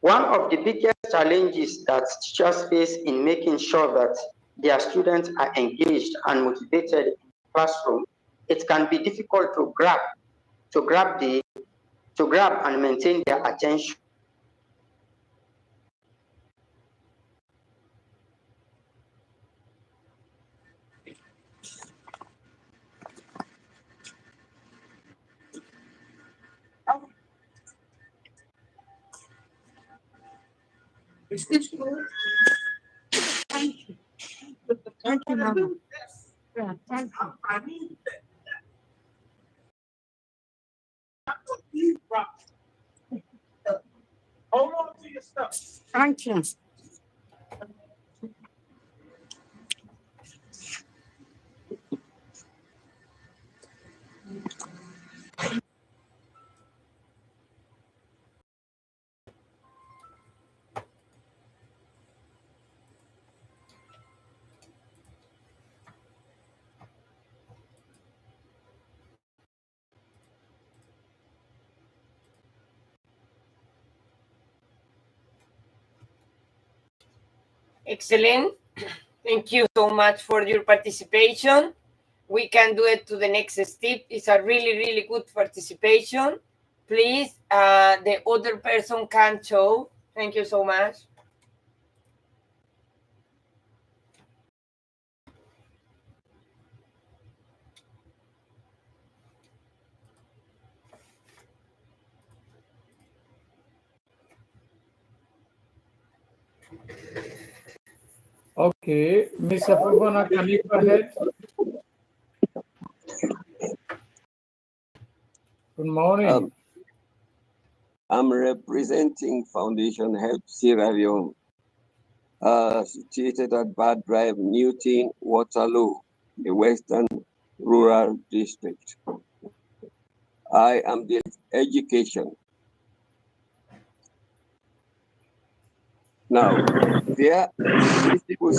[SPEAKER 7] One of the biggest challenges that teachers face in making sure that their students are engaged and motivated in the classroom, it can be difficult to grab and maintain their attention.
[SPEAKER 1] Thank you, Mama. Yeah, thank you. Hold on to your stuff. Thank you.
[SPEAKER 2] Excellent. Thank you so much for your participation. We can do it to the next step. It's a really, really good participation. Please, the other person can show. Thank you so much.
[SPEAKER 4] Okay, Mr. Fofana, can you go ahead? Good morning.
[SPEAKER 8] I'm representing Foundation Help Sierra Leone, situated at Bad Drive, Newton, Waterloo, the Western Rural District. I am the education. Now, there visible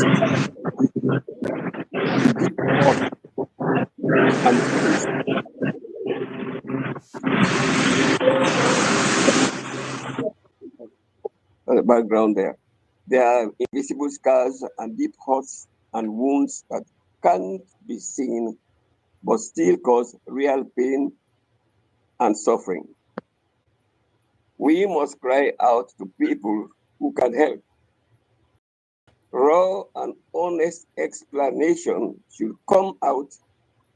[SPEAKER 8] and the background there. There are invisible scars and deep hurts and wounds that can't be seen, but still cause real pain and suffering. We must cry out to people who can help. Raw and honest explanation should come out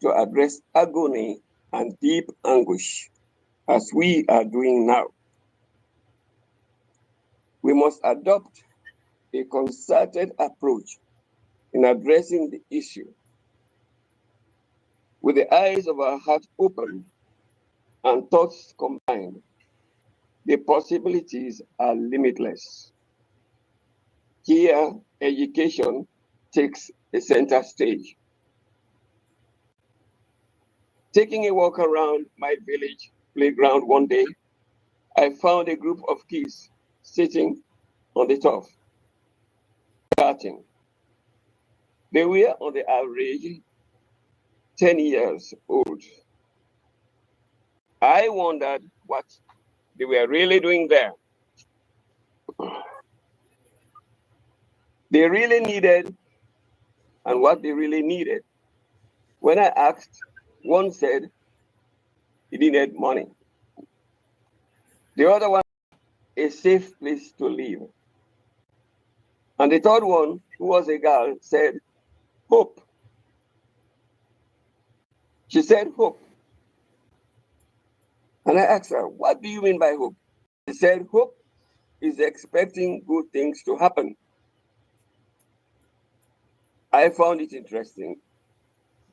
[SPEAKER 8] to address agony and deep anguish, as we are doing now. We must adopt a concerted approach in addressing the issue. With the eyes of our heart open and thoughts combined, the possibilities are limitless. Here, education takes a center stage. Taking a walk around my village playground one day, I found a group of kids sitting on the turf, chatting. They were on the average 10 years old. I wondered what they were really doing there. They really needed, and what they really needed. When I asked, one said he needed money. The other one, a safe place to live. And the third one, who was a girl, said, hope. She said, hope. And I asked her, what do you mean by hope? She said, hope is expecting good things to happen. I found it interesting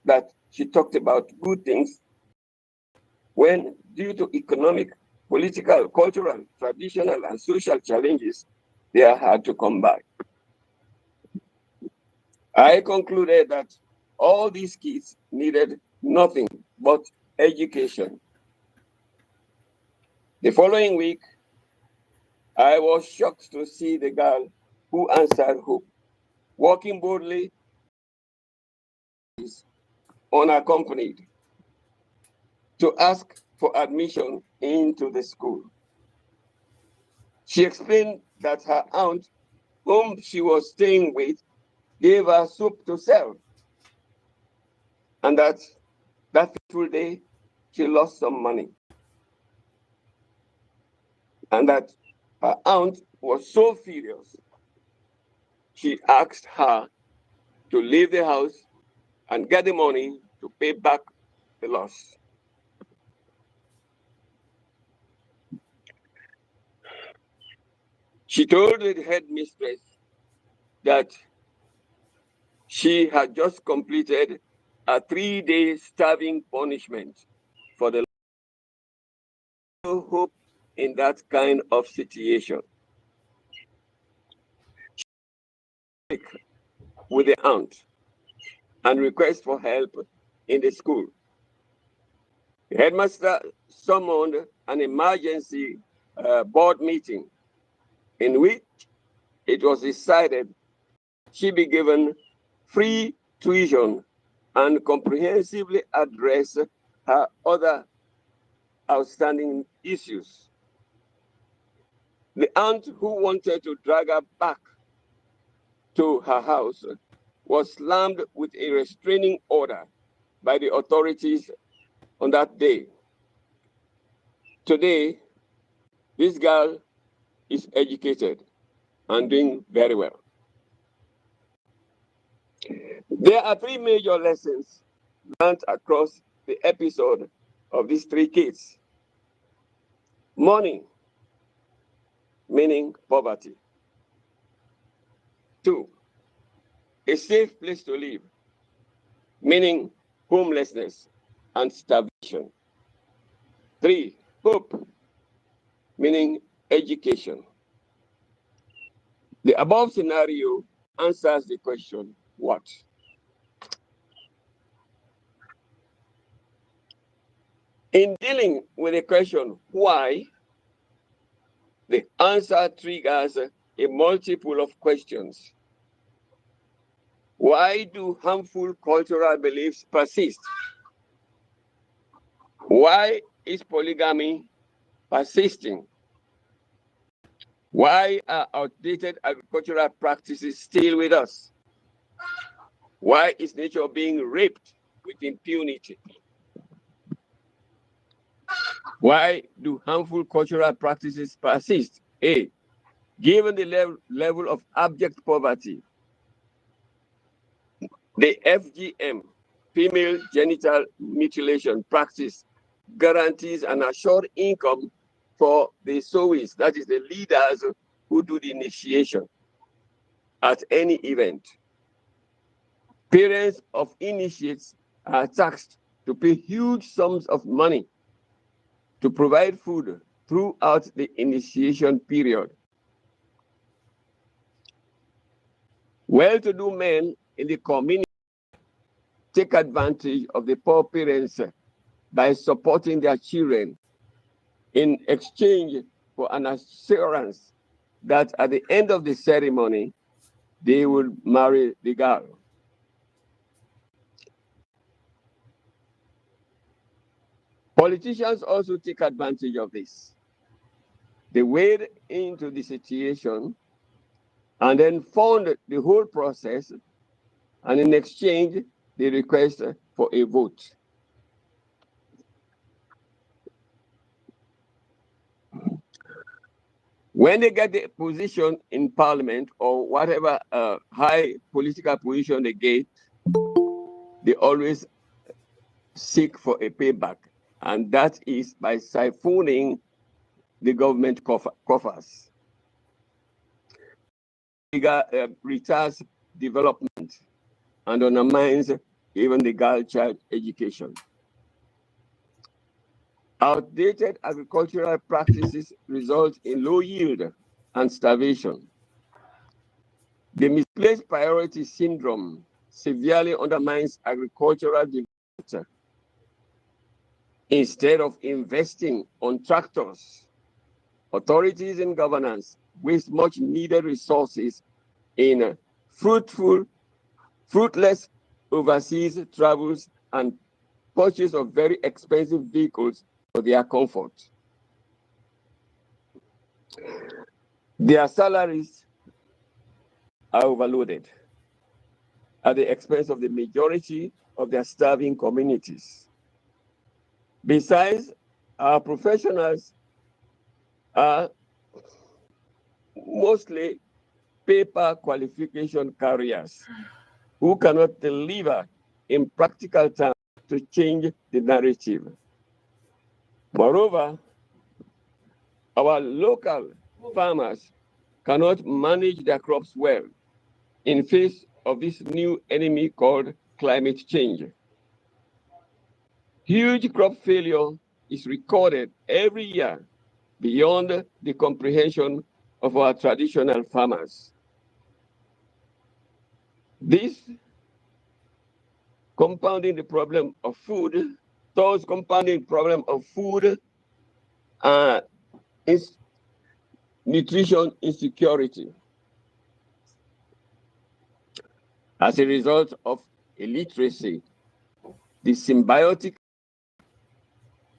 [SPEAKER 8] that she talked about good things when, due to economic, political, cultural, traditional, and social challenges, they are hard to come by. I concluded that all these kids needed nothing but education. The following week, I was shocked to see the girl who answered hope, walking boldly, unaccompanied, to ask for admission into the school. She explained that her aunt, whom she was staying with, gave her soup to sell, and that fateful day, she lost some money, and that her aunt was so furious, she asked her to leave the house and get the money to pay back the loss. She told the headmistress that she had just completed a 3-day starving punishment for the hope in that kind of situation. She with the aunt and request for help in the school. The headmaster summoned an emergency board meeting in which it was decided she be given free tuition and comprehensively address her other outstanding issues. The aunt who wanted to drag her back to her house was slammed with a restraining order by the authorities on that day. Today, this girl is educated and doing very well. There are 3 major lessons learned across the episode of these 3 kids. Money, meaning poverty. 2, a safe place to live, meaning homelessness and starvation. 3, hope, meaning education. The above scenario answers the question, what? In dealing with the question, why, the answer triggers a multiple of questions. Why do harmful cultural beliefs persist? Why is polygamy persisting? Why are outdated agricultural practices still with us? Why is nature being raped with impunity? Why do harmful cultural practices persist? A, given the level of abject poverty, the FGM, female genital mutilation practice, guarantees an assured income for the sowis, that is the leaders who do the initiation at any event. Parents of initiates are taxed to pay huge sums of money to provide food throughout the initiation period. Well-to-do men in the community take advantage of the poor parents by supporting their children in exchange for an assurance that at the end of the ceremony, they will marry the girl. Politicians also take advantage of this. They wade into the situation and then fund the whole process, and in exchange, they request for a vote. When they get the position in parliament or whatever high political position they get, they always seek for a payback, and that is by siphoning the government coffers. Retards development and undermines even the girl child education. Outdated agricultural practices result in low yield and starvation. The misplaced priority syndrome severely undermines agricultural development. Instead of investing on tractors, authorities and governance waste much needed resources in fruitless overseas travels and purchase of very expensive vehicles for their comfort. Their salaries are overloaded at the expense of the majority of their starving communities. Besides, our professionals are mostly paper qualification carriers who cannot deliver in practical terms to change the narrative. Moreover, our local farmers cannot manage their crops well in face of this new enemy called climate change. Huge crop failure is recorded every year beyond the comprehension of our traditional farmers. This compounding the problem of food, thus compounding problem of food is nutrition insecurity. As a result of illiteracy, the symbiotic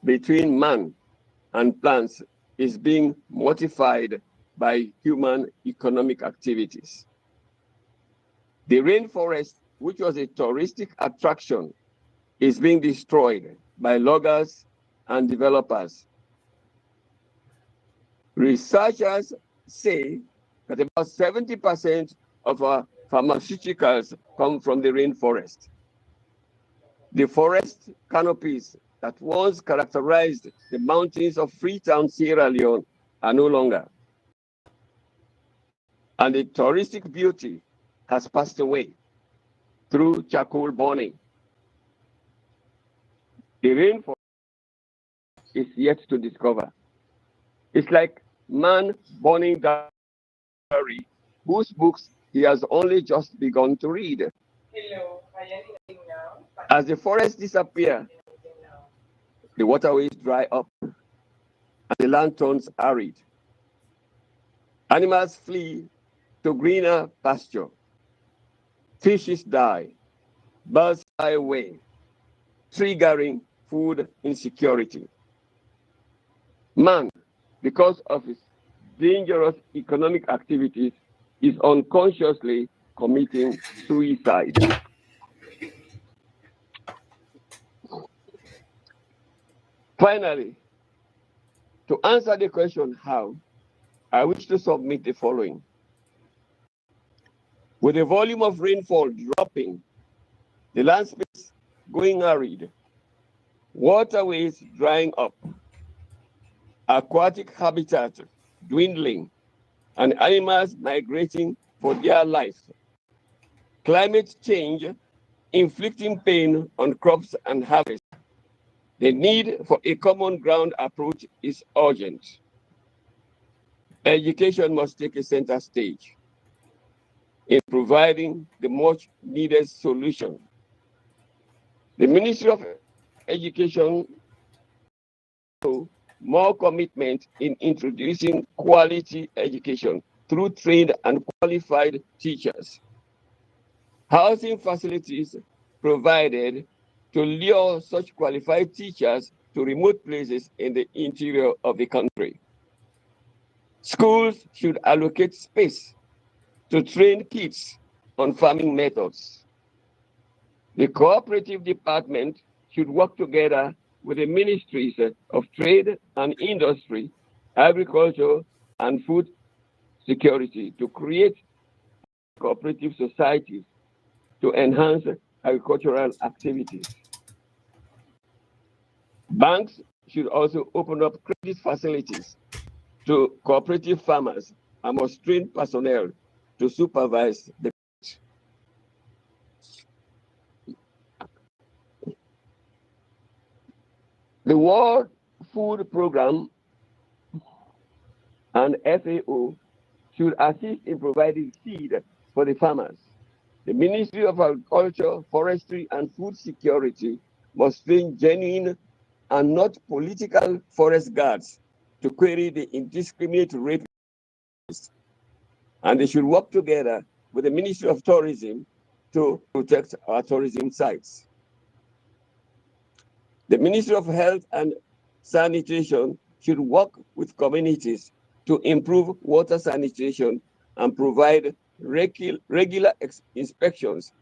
[SPEAKER 8] between man and plants is being mortified by human economic activities. The rainforest, which was a touristic attraction, is being destroyed by loggers and developers. Researchers say that about 70% of our pharmaceuticals come from the rainforest. The forest canopies that once characterized the mountains of Freetown, Sierra Leone are no longer. And the touristic beauty has passed away through charcoal burning. The rainforest is yet to discover. It's like man burning down whose books he has only just begun to read. As the forests disappear, the waterways dry up and the land turns arid. Animals flee to greener pasture. Fishes die. Birds fly away, triggering food insecurity. Man, because of his dangerous economic activities, is unconsciously committing suicide. Finally, to answer the question how, I wish to submit the following. With the volume of rainfall dropping, the land space going arid, waterways drying up, aquatic habitat dwindling, and animals migrating for their life. Climate change inflicting pain on crops and harvest. The need for a common ground approach is urgent. Education must take a center stage in providing the much needed solution. The Ministry of Education more commitment in introducing quality education through trained and qualified teachers. Housing facilities provided to lure such qualified teachers to remote places in the interior of the country. Schools should allocate space to train kids on farming methods. The cooperative department should work together with the ministries of trade and industry, agriculture, and food security to create cooperative societies to enhance agricultural activities. Banks should also open up credit facilities to cooperative farmers and must train personnel to supervise the World Food Program and FAO should assist in providing seed for the farmers. The Ministry of Agriculture, Forestry, and Food Security must train genuine and not political forest guards to query the indiscriminate rape. And they should work together with the Ministry of Tourism to protect our tourism sites. The Ministry of Health and Sanitation should work with communities to improve water sanitation and provide regular inspections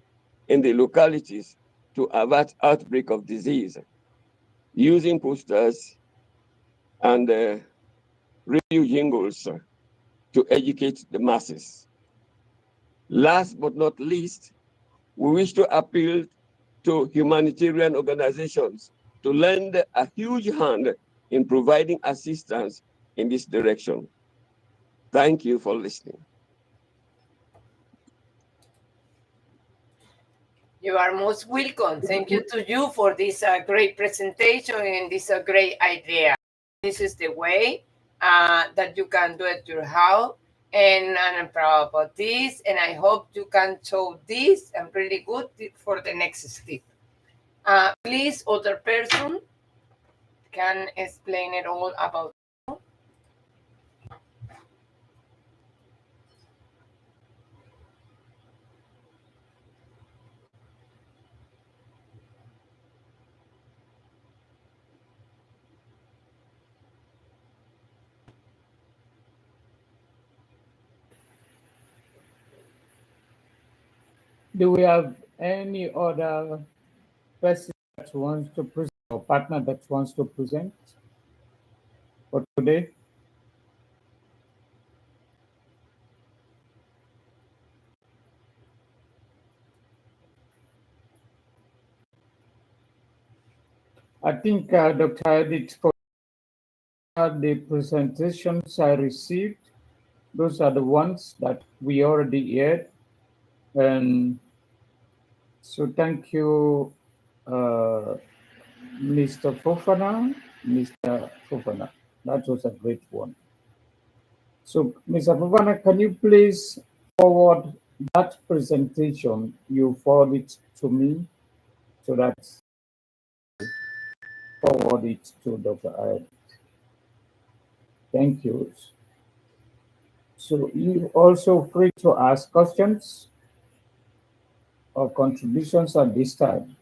[SPEAKER 8] in the localities to avert outbreak of disease, using posters and radio jingles to educate the masses. Last but not least, we wish to appeal to humanitarian organizations to lend a huge hand in providing assistance in this direction. Thank you for listening.
[SPEAKER 2] You are most welcome. Thank you to you for this great presentation and this great idea. This is the way that you can do it at your house. And I'm proud about this. And I hope you can show this and really good for the next step. Please, other person can explain it all about.
[SPEAKER 4] Do we have any other person that wants to present or partner that wants to present for today? I think Dr. Edith, for the presentations I received, those are the ones that we already heard. And so thank you, Mr. Fofana. Mr. Fofana, that was a great one. So, Mr. Fofana, can you please forward that presentation? You forward it to me so that forward it to Dr. Ayed. Thank you. So you also free to ask questions or contributions at this time.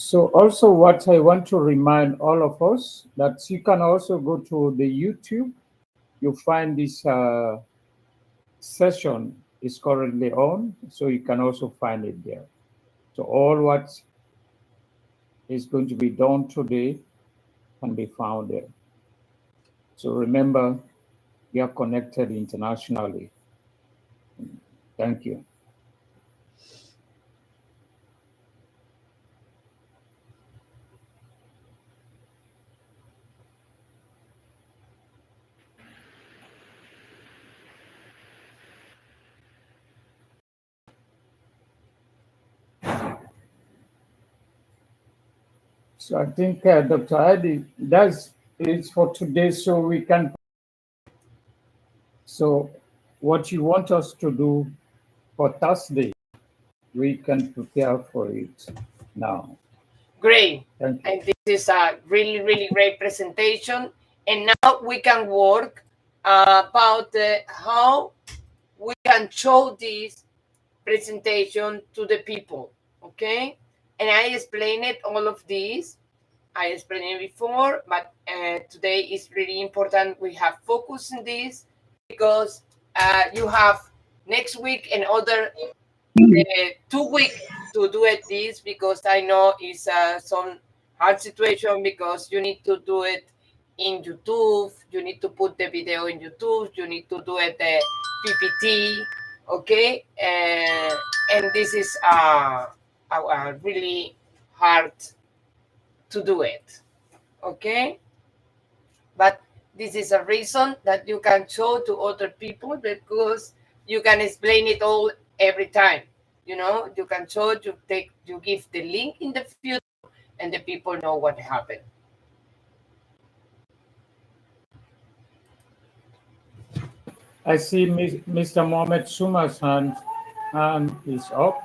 [SPEAKER 4] So also what I want to remind all of us that you can also go to the YouTube. You find this session is currently on, so you can also find it there. So all what is going to be done today can be found there. So remember, we are connected internationally. Thank you. So I think Dr. Adi, that's it for today. So we can. So what you want us to do for Thursday, we can prepare for it now.
[SPEAKER 2] Great.
[SPEAKER 4] Thank you.
[SPEAKER 2] And this is a really, really great presentation. And now we can work about how we can show this presentation to the people. Okay. And I explained it, all of this. I explained it before, but today is really important. We have focus on this because you have next week and other 2 weeks to do it this, because I know it's some hard situation, because you need to do it in YouTube, you need to put the video in YouTube, you need to do it the PPT, okay, and this is really hard to do it, okay, but this is a reason that you can show to other people, because you can explain it all every time. You can show, you give the link in the future, and the people know what happened.
[SPEAKER 4] I see Mr. Mohammed Suma's hand is up.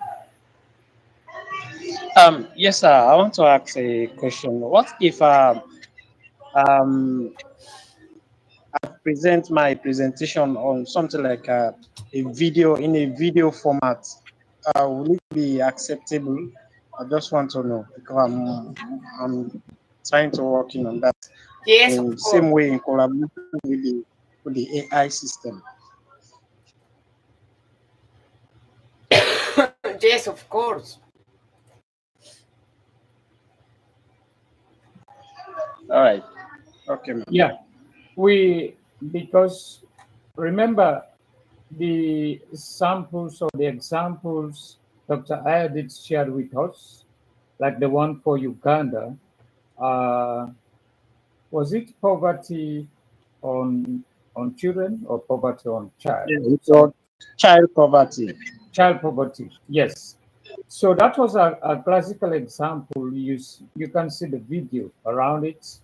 [SPEAKER 9] Yes, sir. I want to ask a question. What if um, I present my presentation on something like a video in a video format? Will it be acceptable? I just want to know because I'm trying to working on that
[SPEAKER 2] Yes,
[SPEAKER 9] in
[SPEAKER 2] of
[SPEAKER 9] the
[SPEAKER 2] course.
[SPEAKER 9] same way in collaboration with the AI system.
[SPEAKER 2] Yes, of course.
[SPEAKER 9] All right. Okay, ma'am.
[SPEAKER 4] Yeah, because remember the samples or the examples Dr. Ayadit shared with us, like the one for Uganda, uh, was it poverty on children or poverty on child?
[SPEAKER 9] Yeah, so child poverty.
[SPEAKER 4] Child poverty, yes. So that was a classical example. You can see the video around it.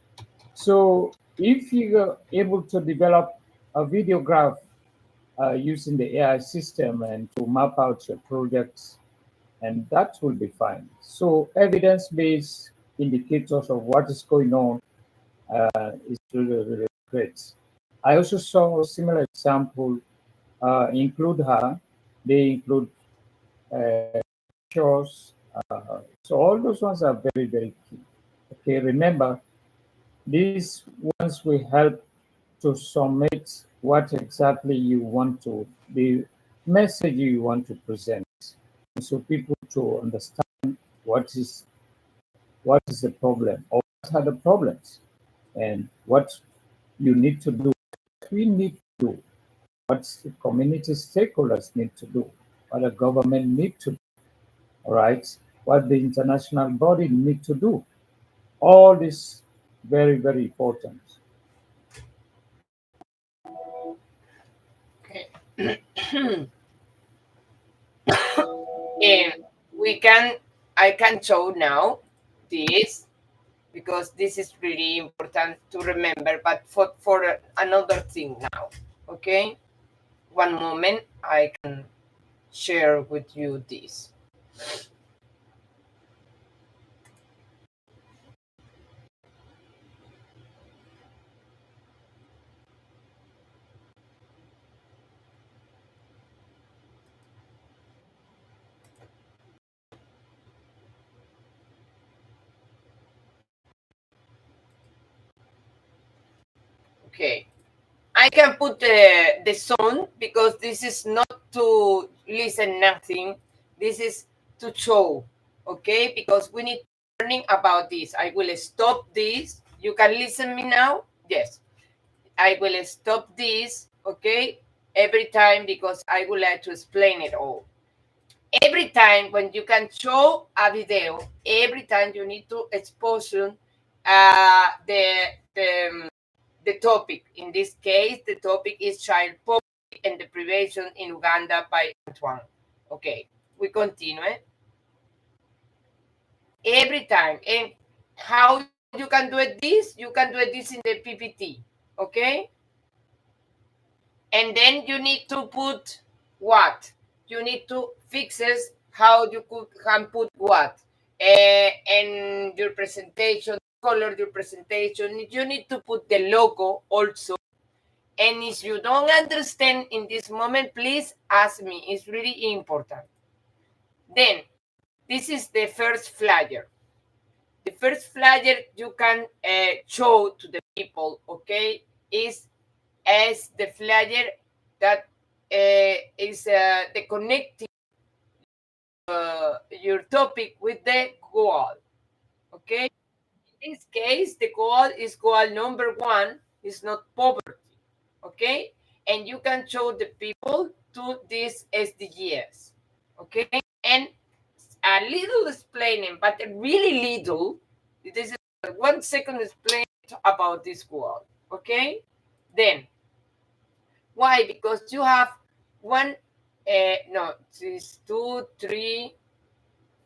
[SPEAKER 4] So if you are able to develop a videograph using the AI system and to map out your projects, and that will be fine. So evidence-based indicators of what is going on is really, really great. I also saw a similar example include her. They include shows. So all those ones are very, very key. Okay, remember, these ones will help to submit what exactly you want to, the message you want to present. So people to understand what is the problem or what are the problems and what you need to do, what we need to do, what the community stakeholders need to do, what the government need to do, all right, what the international body need to do. All this very, very important.
[SPEAKER 2] Okay. And I can show now this, because this is really important to remember, but for another thing now. Okay, one moment, I can share with you this. Okay. I can put the sound because this is not to listen nothing. This is to show. Okay, because we need learning about this. I will stop this. You can listen me now. Yes, I will stop this. Okay, every time because I would like to explain it all. Every time when you can show a video, every time you need to expose the the topic. In this case, the topic is child poverty and deprivation in Uganda by Antoine. Okay, we continue. Every time. And how you can do it this? You can do it this in the PPT. Okay? And then you need to put what? You need to fixes how you can put what? And your presentation, color your presentation. You need to put the logo also. And if you don't understand in this moment, please ask me. It's really important. Then, this is the first flyer. The first flyer you can show to the people, okay, is as the flyer that is the connecting your topic with the goal, okay? In this case, the goal is goal number 1, is not poverty, okay? And you can show the people to this SDGs, okay? And a little explaining, but really little. This is 1 second explain about this goal, okay? Then, why? Because you have one, no, it's 2, 3,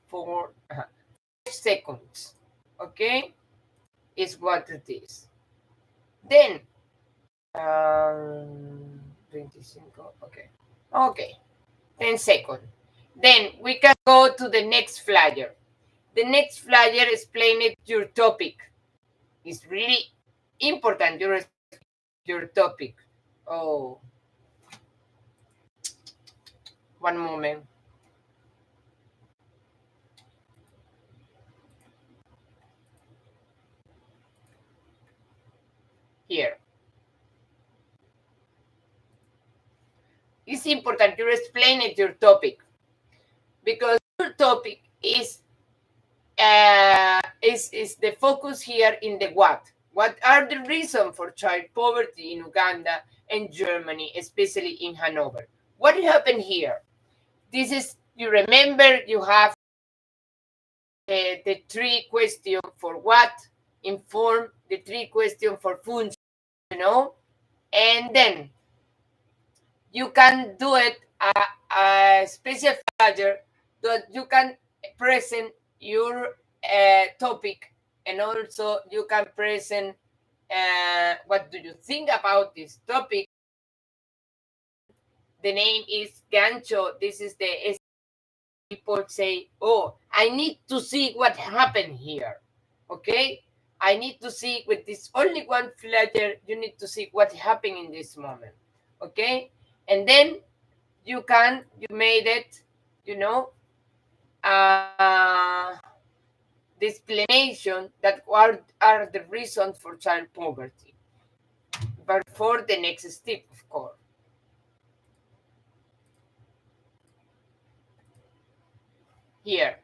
[SPEAKER 2] 4, 5 seconds, okay? Is what it is. Then, 25, okay. Okay, 10 seconds. Then we can go to the next flyer. The next flyer explains your topic. It's really important your topic. Oh, one moment. Here. It's important you explain it your topic because your topic is the focus here in the what. What are the reasons for child poverty in Uganda and Germany, especially in Hanover? What happened here? This is, you remember, you have the 3 questions for what, inform, the 3 questions for function, and then you can do it a special flyer that you can present your topic, and also you can present what do you think about this topic. The name is Gancho. This is the people say, oh, I need to see what happened here. Okay, I need to see with this only one flyer. You need to see what happened in this moment. Okay, and then you made it, the explanation that what are the reasons for child poverty. But for the next step, of course. Here,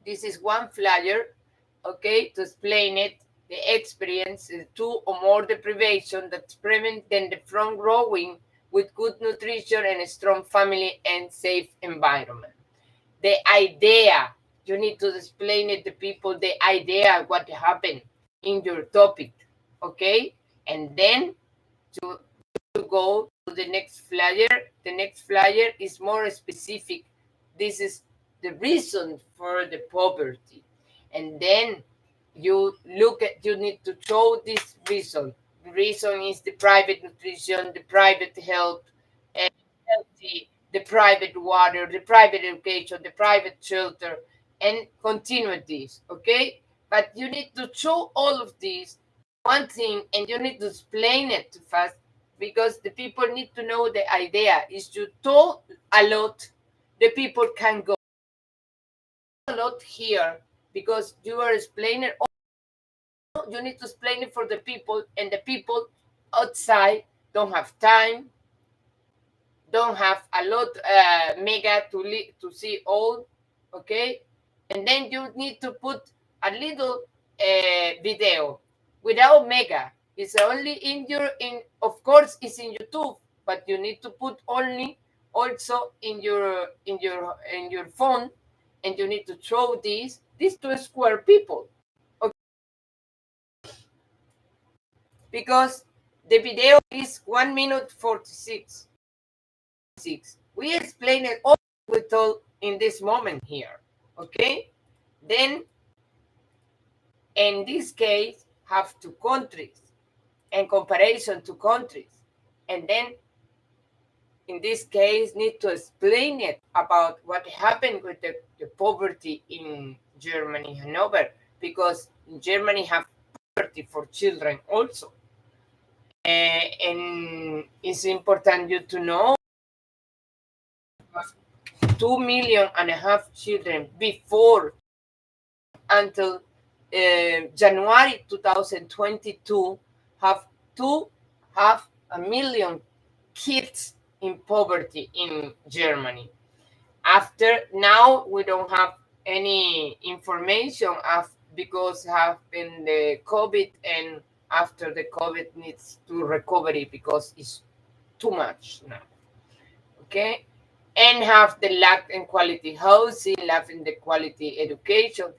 [SPEAKER 2] this is one flyer, okay, to explain it. The experience is 2 or more deprivation that's prevent then the from growing with good nutrition and a strong family and safe environment. The idea, you need to explain it to people, the idea what happened in your topic, okay? And then to go to the next flyer. The next flyer is more specific. This is the reason for the poverty. And then you need to show this reason. The reason is the private nutrition, the private health, and healthy, the private water, the private education, the private shelter, and continue this, okay? But you need to show all of these one thing, and you need to explain it too fast because the people need to know the idea is you told a lot, the people can go a lot here because you are explaining you need to explain it for the people, and the people outside don't have time, don't have a lot mega to see all, okay? And then you need to put a little video without mega. It's only in of course it's in YouTube, but you need to put only also in your phone, and you need to show these to square people, okay? Because the video is 1 minute 46. We explain it all we told in this moment here, okay? Then, in this case, have two countries and comparison to countries. And then, in this case, need to explain it about what happened with the poverty in Germany, Hanover, because in Germany have poverty for children also. And it's important you to know 2.5 million children before until January 2022 have 2.5 million kids in poverty in Germany. After now, we don't have any information because have been the COVID, and after the COVID needs to recovery because it's too much now. Okay, and have the lack in quality housing, lack in the quality education.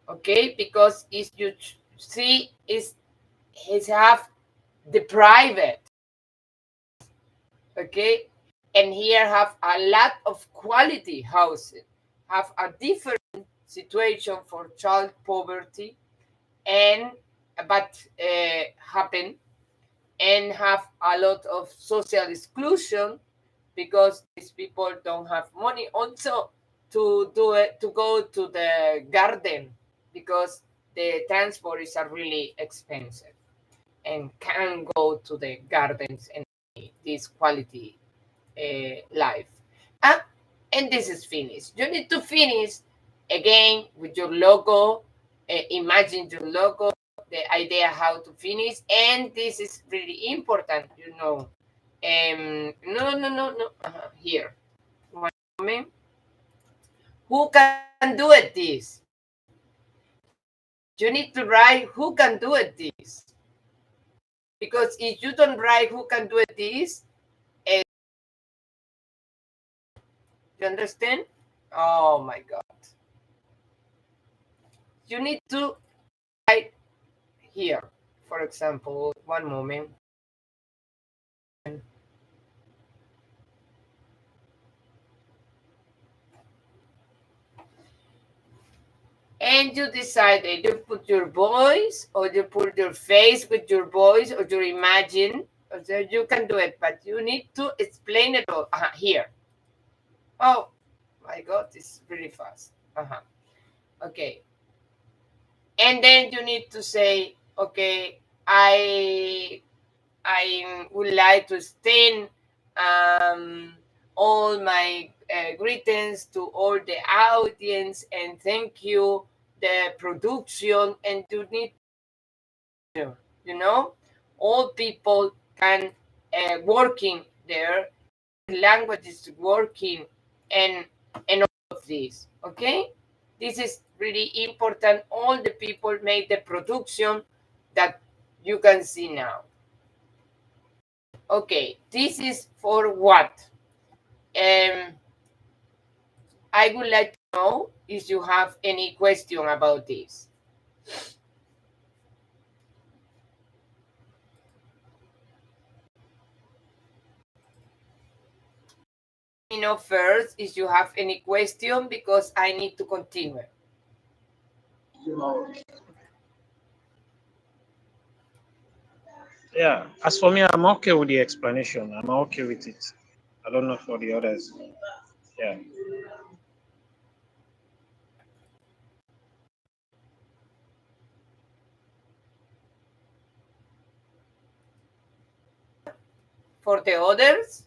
[SPEAKER 2] Okay, because if you see is have the private, okay, and here have a lot of quality housing, have a different situation for child poverty, and but happen and have a lot of social exclusion because these people don't have money also to do it, to go to the garden, because the transport is really expensive and can go to the gardens and this quality life. And this is finished. You need to finish again with your logo, imagine your logo, the idea how to finish, and this is really important, you know. No. Here, one moment. Who can do it this? You need to write who can do it this. Because if you don't write who can do it this, you understand? Oh my God. You need to write here. For example, one moment. And you decided you put your voice, or you put your face with your voice, or you imagine, or so you can do it, but you need to explain it all here. Oh my God, it's really fast. Okay. And then you need to say, okay, I would like to extend all my greetings to all the audience, and thank you the production. And you need, you know, all people can working there, languages working, and all of this. Okay, this is really important. All the people make the production that you can see now. Okay, this is for what? I would like to know if you have any question about this. Let me know first if you have any question, because I need to continue.
[SPEAKER 9] Yeah, as for me, I'm okay with the explanation. I'm okay with it. I don't know for the others. Yeah.
[SPEAKER 2] For the others?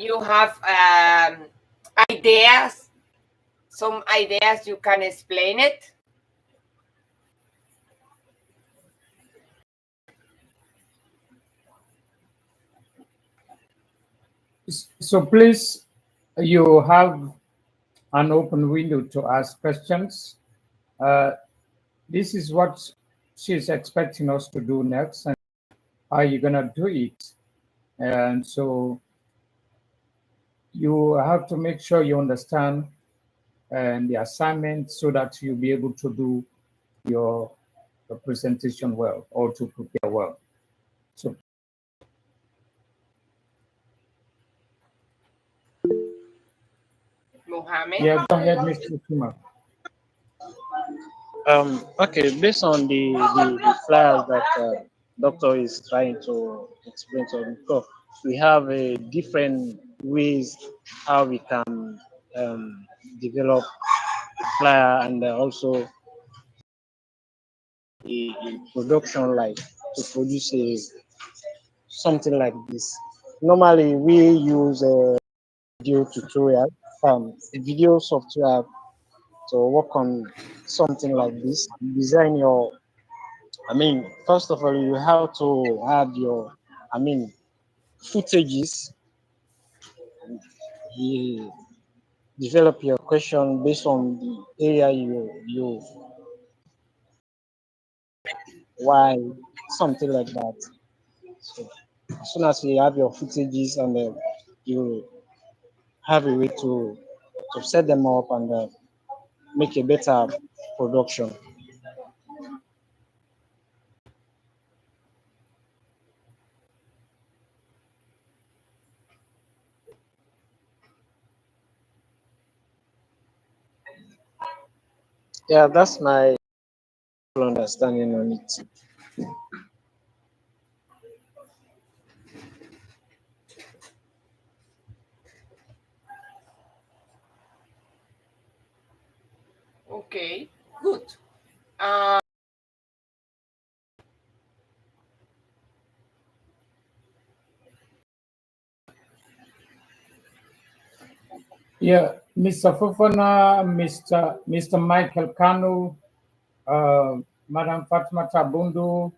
[SPEAKER 2] you have ideas, some ideas, you can explain it.
[SPEAKER 4] So please, you have an open window to ask questions. This is what she's expecting us to do next, and how are you gonna do it? And so you have to make sure you understand and the assignment so that you'll be able to do your presentation well, or to prepare well. So
[SPEAKER 2] Mohammed?
[SPEAKER 4] yeah, go ahead, Mr. Kuma.
[SPEAKER 9] Okay, based on the flyers that doctor is trying to explain to us, because we have different ways how we can develop flyer, and also a production, like to produce something like this. Normally, we use a video tutorial, video software to work on something like this. Design your, first of all, you have to add your, footages. You develop your question based on the area you why, something like that. So as soon as you have your footages, and you have a way to set them up, and make a better production. Yeah, that's my understanding on it.
[SPEAKER 2] Okay, good.
[SPEAKER 4] Yeah, Mr. Fofana, Mr. Michael Kanu, Madam Fatma Tabundu,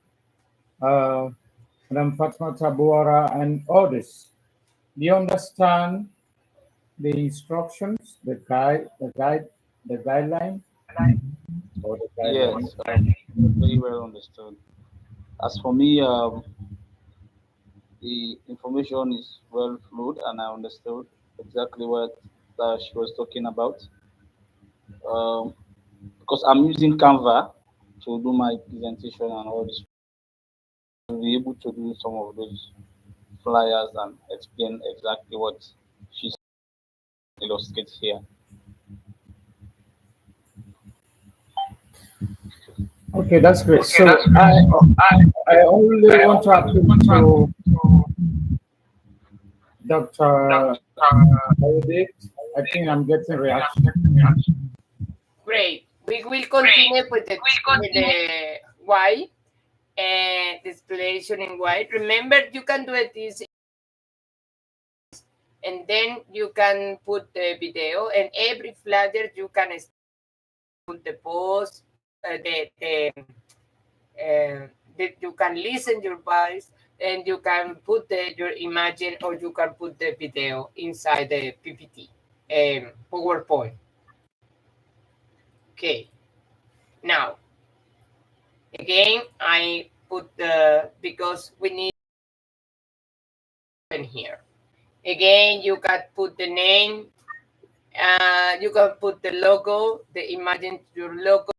[SPEAKER 4] Madam Fatma Tabuara, and others. Do you understand the instructions, the guideline, or the guidelines?
[SPEAKER 6] Yes, very well understood. As for me, the information is well flowed, and I understood exactly what she was talking about. Um, because I'm using Canva to do my presentation and all this, to be able to do some of those flyers and explain exactly what she illustrates here.
[SPEAKER 4] Okay, that's great. So I only want to appeal to Dr. Benedict. I think I'm getting reaction.
[SPEAKER 2] Great. We will continue with the why and the explanation in why. Remember, you can do it this, and then you can put the video, and every flyer you can put the post, you can listen your voice, and you can put your image, or you can put the video inside the PPT PowerPoint. Okay. Now, again, I put because we need in here. Again, you can put the name, you can put the logo, imagine your logo,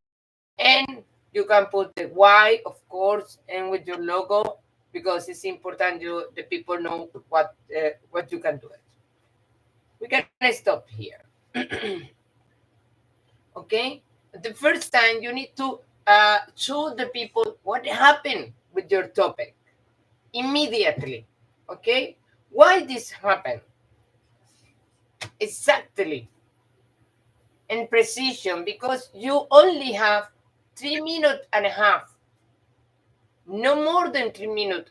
[SPEAKER 2] and you can put the why, of course, and with your logo, because it's important the people know what you can do it. We can stop here. Okay, the first time you need to show the people what happened with your topic immediately. Okay, why this happened exactly and precision, because you only have 3.5 minutes, no more than 3.5 minutes.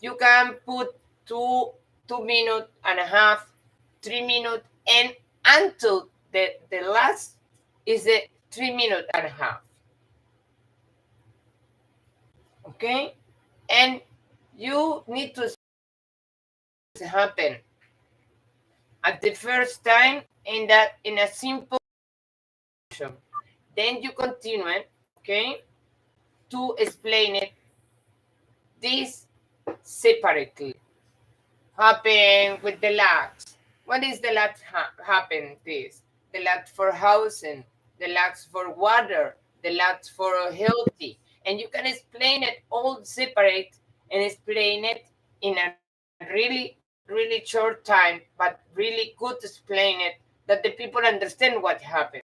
[SPEAKER 2] You can put 2 2.5 minutes, 3 minutes, and until the last is the 3.5 minutes. Okay? And you need to happen at the first time in a simple action. Then you continue, okay, to explain it this separately. Happen with the lots. What is the lot happen this? The lot for housing, the lots for water, the lots for healthy. And you can explain it all separate and explain it in a really short time, but really good explain it that the people understand what happened.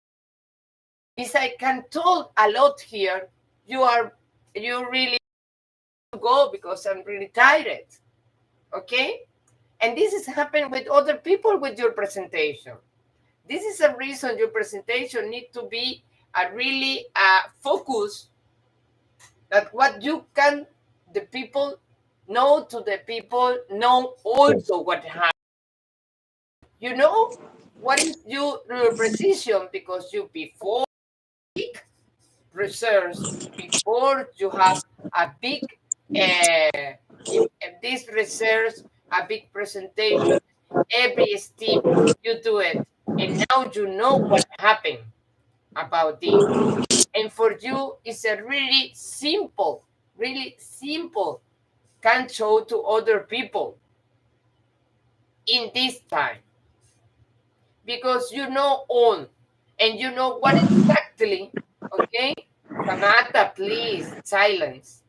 [SPEAKER 2] If I can talk a lot here, you really go because I'm really tired. Okay? And this is happening with other people with your presentation. This is a reason your presentation need to be a really focus that what you can the people know to the people know also what happened. You know what is your precision because you before research before you have a big in this research a big presentation every step you do it and now you know what happened about this and for you it's a really simple can show to other people in this time because you know all and you know what exactly okay Samantha, please silence.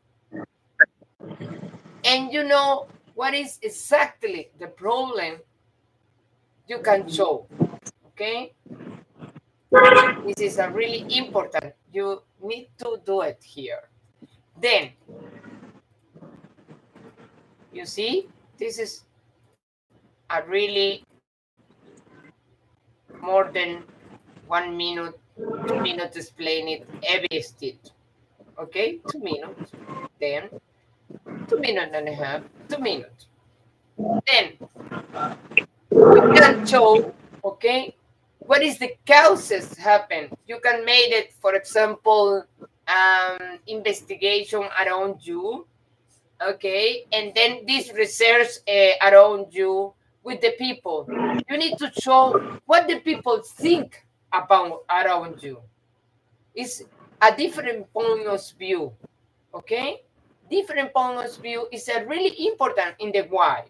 [SPEAKER 2] And you know what is exactly the problem you can show. Okay? This is a really important. You need to do it here. Then, you see, this is a really more than 1 minute, 2 minutes to explain it every step. Okay? 2 minutes. Then, 2 minutes and a half, 2 minutes. Then, you can show, okay, what is the causes happen. You can make it, for example, investigation around you, okay, and then this research around you with the people. You need to show what the people think about around you. It's a different point of view, okay? Different point of view is a really important in the why.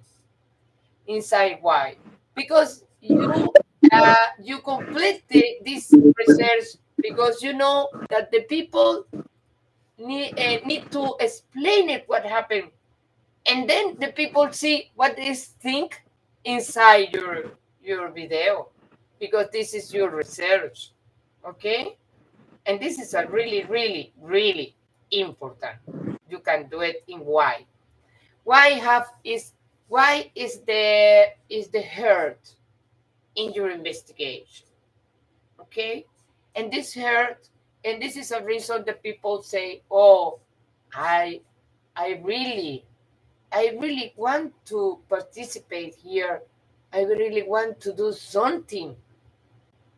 [SPEAKER 2] Inside why because you complete this research because you know that the people need to explain it what happened and then the people see what is think inside your video because this is your research okay and this is a really important you can do it in why is the hurt in your investigation okay and this hurt and this is a reason that people say oh i I really want to participate here. I really want to do something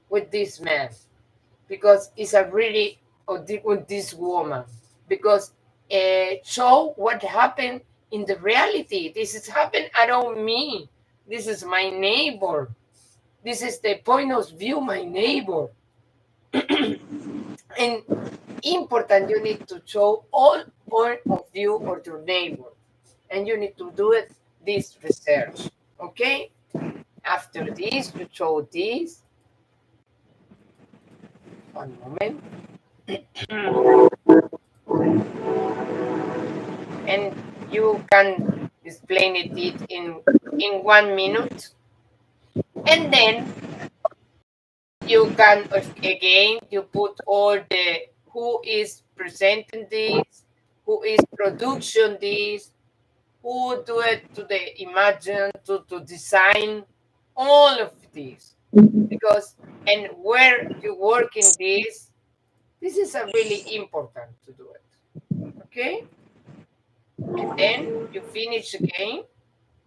[SPEAKER 2] with this man because it's a really with this woman because show what happened in the reality. This is happened around me. This is my neighbor. This is the point of view my neighbor. And important, you need to show all point of view of your neighbor, and you need to do it this research. Okay. After this, you show this. One moment. And you can explain it in 1 minute. And then you can again you put all the who is presenting this, who is production this, who do it to the imagine to design all of this because and where you work in this is a really important to do it okay and then you finish again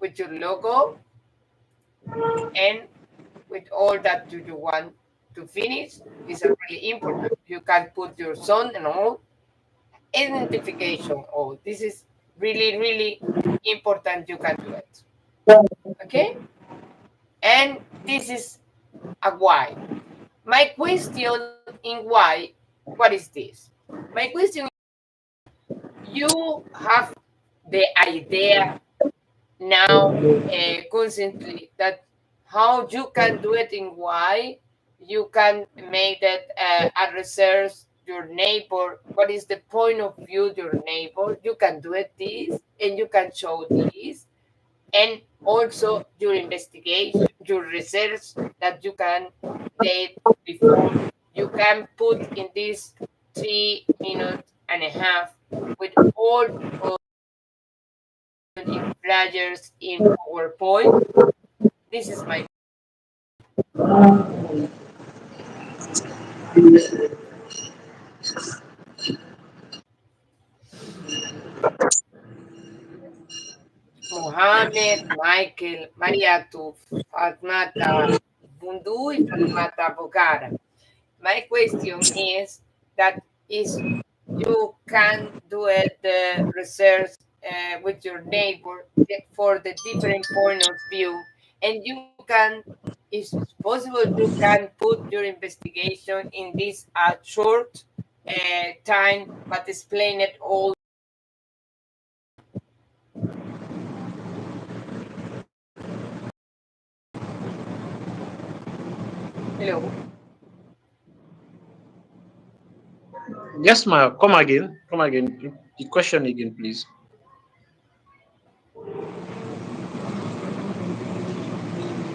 [SPEAKER 2] with your logo And with all that you want to finish is a really important. You can put your son and all identification. Oh, this is really, really important. You can do it. Okay? And this is a why. My question in why, what is this? My question is, you have the idea now constantly that how you can do it in why you can make that a research your neighbor, what is the point of view your neighbor, you can do it this and you can show this, and also your investigation, your research that you can take before you can put in this 3 minutes and a half with all of in flyers in PowerPoint. This is my Mohammed, Michael, Mariatu, Fatmata, Bundu, and Fatmata Bogara. My question is that is you can do it the research with your neighbor for the different point of view, and you can, if it's possible, you can put your investigation in this short time, but explain it all. Hello.
[SPEAKER 9] Yes, ma. Come again. Come again. The question again, please.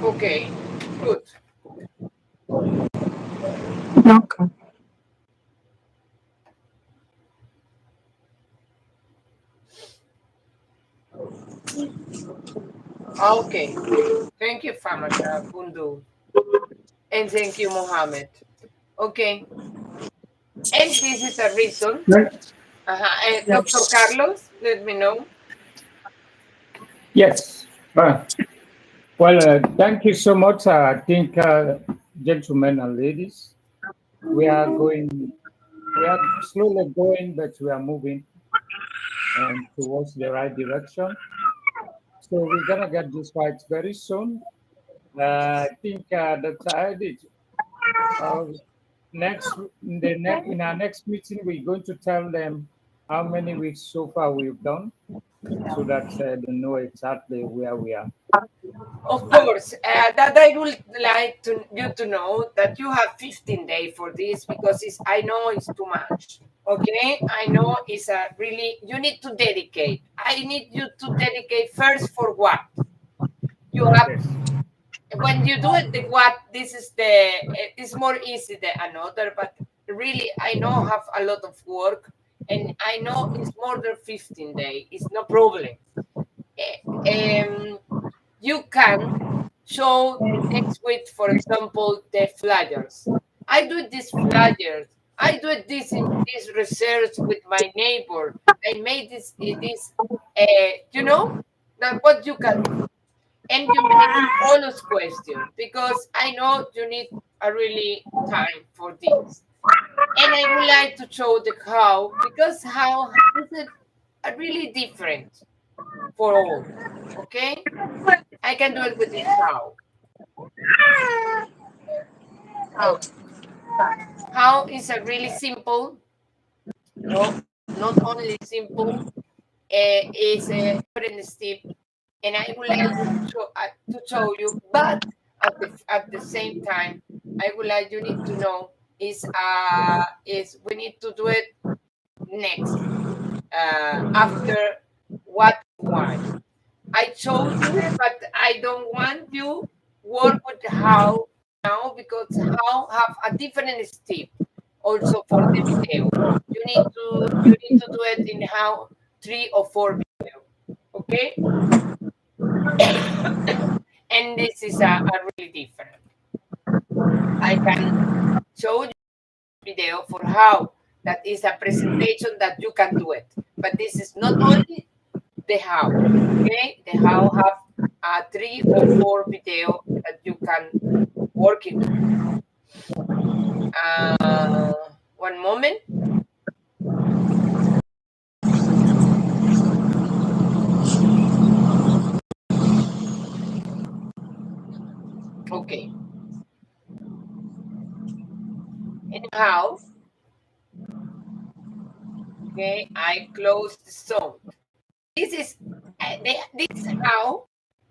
[SPEAKER 2] Okay. Good.
[SPEAKER 10] Okay.
[SPEAKER 2] Okay. Thank you, Famata Bundu. And thank you, Mohammed. Okay. And this is a reason. Dr. Carlos, let me know.
[SPEAKER 4] Yes. Well, thank you so much. I think, gentlemen and ladies, we are slowly going, but we are moving towards the right direction. So we're gonna get this right very soon. I think Dr. Edith, uh, in our next meeting, we're going to tell them how many weeks so far we've done, so that they know exactly where we are.
[SPEAKER 2] Of course, that I would like you to know that you have 15 days for this because I know it's too much. Okay, I know it's a really, you need to dedicate. I need you to dedicate first for what? You have,
[SPEAKER 4] Yes.
[SPEAKER 2] when you do it, the what, this is it's more easy than another, but really, I know have a lot of work and I know it's more than 15 days. It's no problem. You can show next week, for example, the flyers. I do this flyers. I do this in this research with my neighbor. I made this. You know that what you can do, and you make all those questions because I know you need a really time for this. And I would like to show the how because how is it a really different for all. Okay, I can do it with this how. How is a really simple, no, not only simple, is a different step, and I would like to show you, but at the same time, I would like you need to know is we need to do it next after what why. I showed you, but I don't want you work with how now because how have a different step also for the video. You need to do it in how 3 or 4 video. Okay? And this is a really different. I can show you video for how that is a presentation that you can do it. But this is not only the how. Okay? The how have 3 or 4 video that you can work it. One moment. Okay. Anyhow, okay, I close the sound. This is how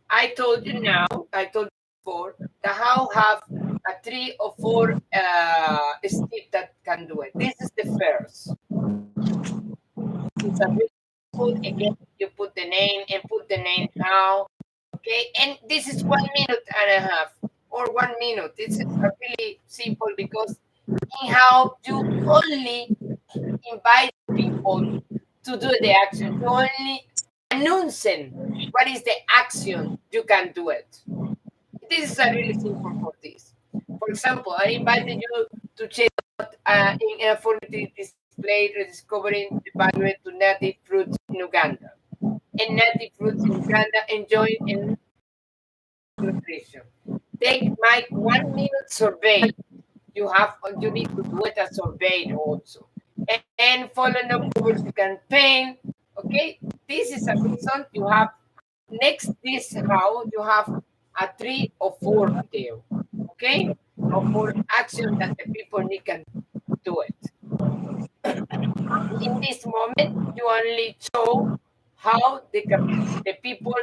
[SPEAKER 2] I told you now. I told you before the how have a 3 or 4 step that can do it. This is the first. It's a really simple. Again, you put the name and put the name how. Okay, and this is 1.5 minutes or 1 minute. This is a really simple because in how you only invite people to do the action. You only announcing what is the action you can do it. This is a really simple for this. For example, I invited you to check out in informative display rediscovering the value to native fruits in Uganda. And native fruits in Uganda enjoying in nutrition. Take my 1 minute survey. You need to do it a survey also. And following up towards the campaign. Okay, this is a reason you have next this how you have a 3 or 4 video. Okay, or 4 action that the people need can do it. In this moment, you only show how the people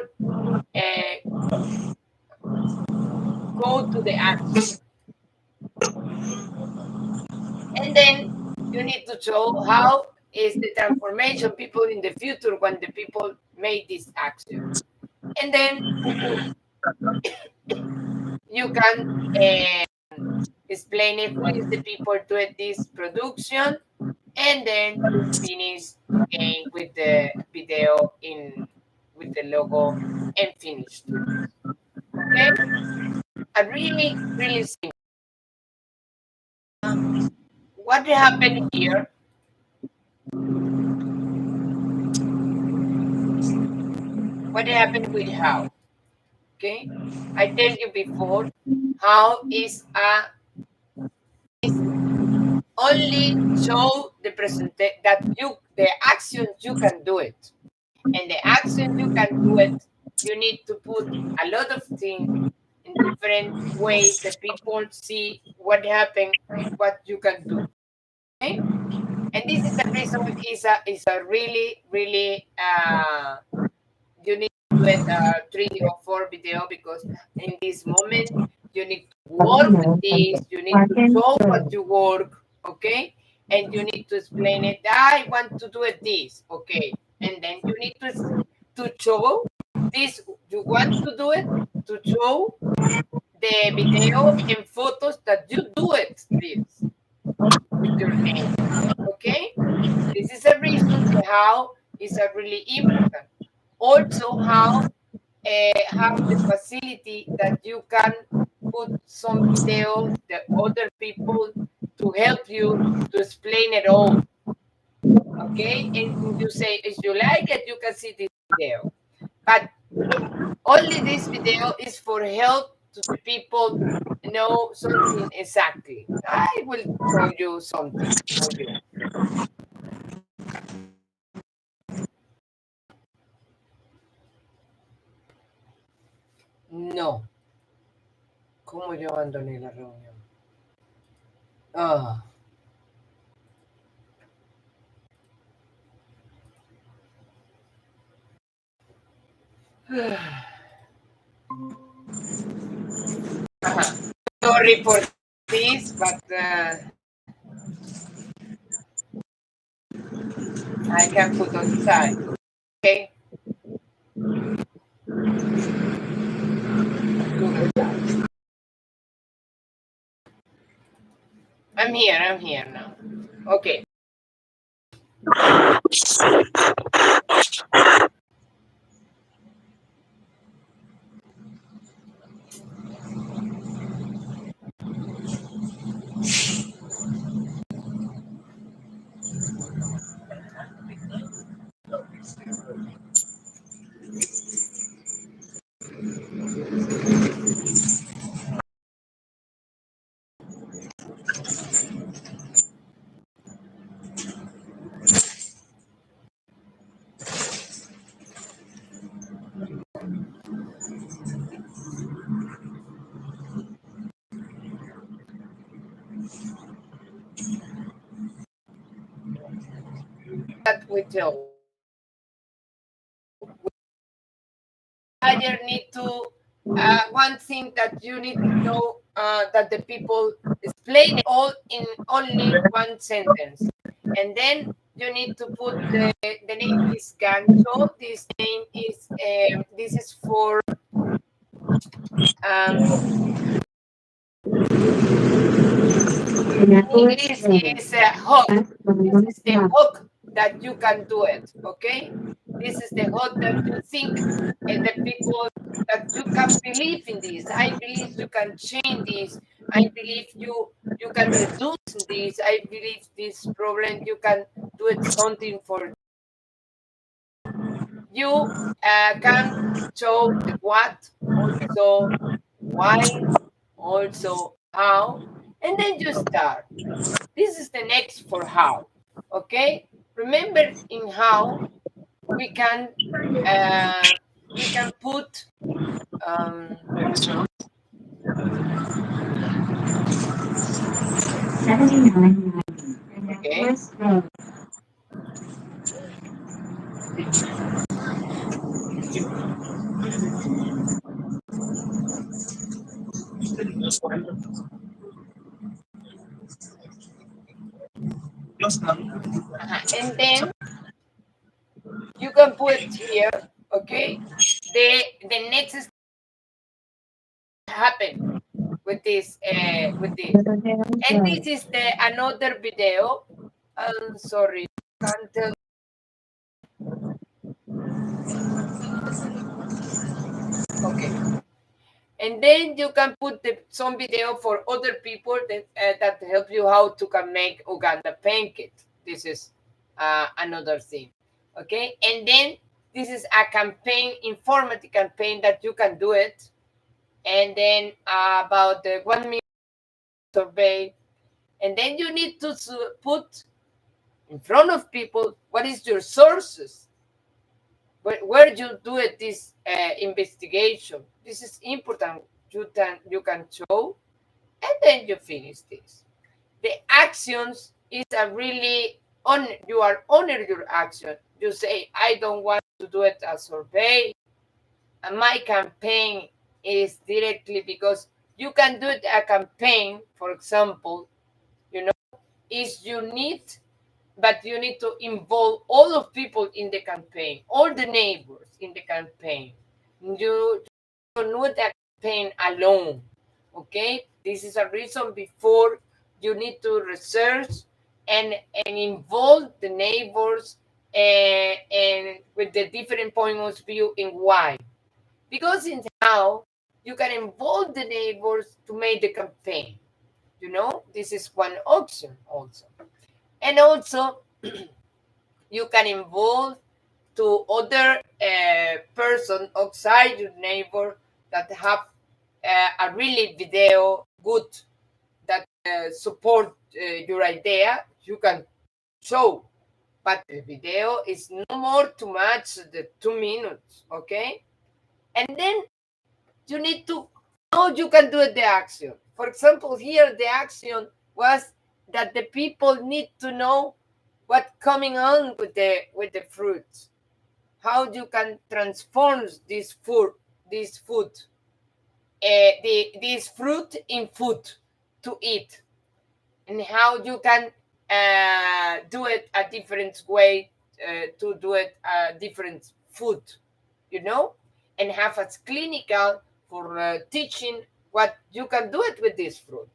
[SPEAKER 2] go to the action. And then you need to show how is the transformation people in the future when the people made this action. And then you can explain it, who is the people doing this production, and then you finish again with the video with the logo and finish to this. Okay? A really, really simple. What happened here? What happened with how? Okay, I tell you before, how is only show the the actions you can do it, and the action you can do it. You need to put a lot of things in different ways that people see what happened and what you can do. Okay, and this is the reason is a really really you need to do it 3 or 4 video because in this moment you need to work with this, you need to show what you work, okay, and you need to explain it. I want to do it this, okay, and then you need to show this. You want to do it to show the video and photos that you do it this with your name, okay. This is a reason how is a really important. Also, how have the facility that you can put some videos, the other people to help you to explain it all. Okay, and you say if you like it, you can see this video. But only this video is for help to the people know something exactly. I will show you something for you. No. ¿Cómo yo abandoné la reunión? Ah. Sorry for this, but I can put on the side. Okay. I'm here now. Okay. tell. Higher need to one thing that you need to know that the people explain it all in only one sentence, and then you need to put the name is gancho. This name is this is for in English is a hook. This is the hook that you can do it. Okay, this is the hook that you think the people that you can believe in this. I believe you can change this. I believe you can reduce this. I believe this problem you can do it something for you. Can show the what, also why, also how, and then you start. This is the next for how. Okay, remember in how we can put okay. And then you can put here, okay, the next happen with this and this is the another video. I'm sorry, can't tell. Okay, and then you can put some video for other people that help you how to can make Uganda pancake. This is another thing. Okay, and then this is a campaign, informative campaign that you can do it, and then about the 1 minute survey, and then you need to put in front of people what is your sources, where you do it, this investigation. This is important. You can show, and then you finish this. The actions is a really on. You are honor your action. You say, I don't want to do it a survey. And my campaign is directly because you can do it a campaign. For example, is you need, but you need to involve all of people in the campaign, all the neighbors in the campaign. You don't do the campaign alone. Okay, this is a reason before you need to research and involve the neighbors and with the different points of view in why. Because in how you can involve the neighbors to make the campaign. This is one option also. And also, you can involve to other person outside your neighbor that have a really video good that support your idea. You can show, but the video is no more too much the 2 minutes. Okay, and then you need to how you can do the action. For example, here the action was that the people need to know what's coming on with the fruits. How you can transform this food, this fruit in food to eat, and how you can do it a different way to do it a different food, you know, and have a clinical for teaching what you can do it with this fruit.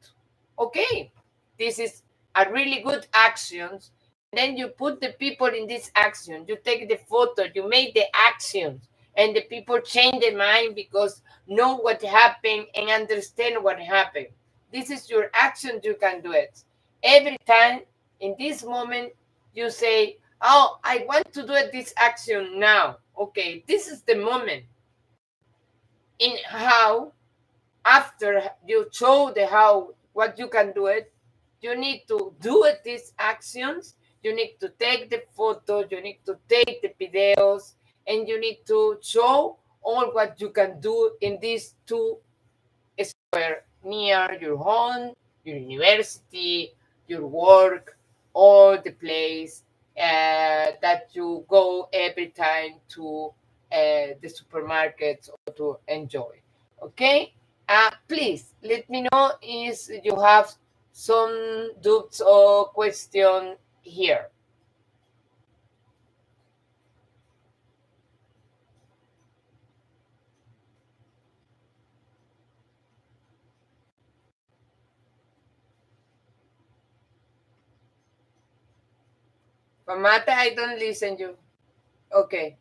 [SPEAKER 2] Okay, this is a really good actions. Then you put the people in this action. You take the photo. You make the actions, and the people change their mind because know what happened and understand what happened. This is your action. You can do it every time. In this moment, you say, "Oh, I want to do it, this action now." Okay, this is the moment. In how, after you show the how what you can do it, you need to do it these actions. You need to take the photos, you need to take the videos, and you need to show all what you can do in these two square near your home, your university, your work, all the place, that you go every time to the supermarkets or to enjoy. Okay? Please let me know if you have some doubts or question here. Famata, I don't listen you. Okay.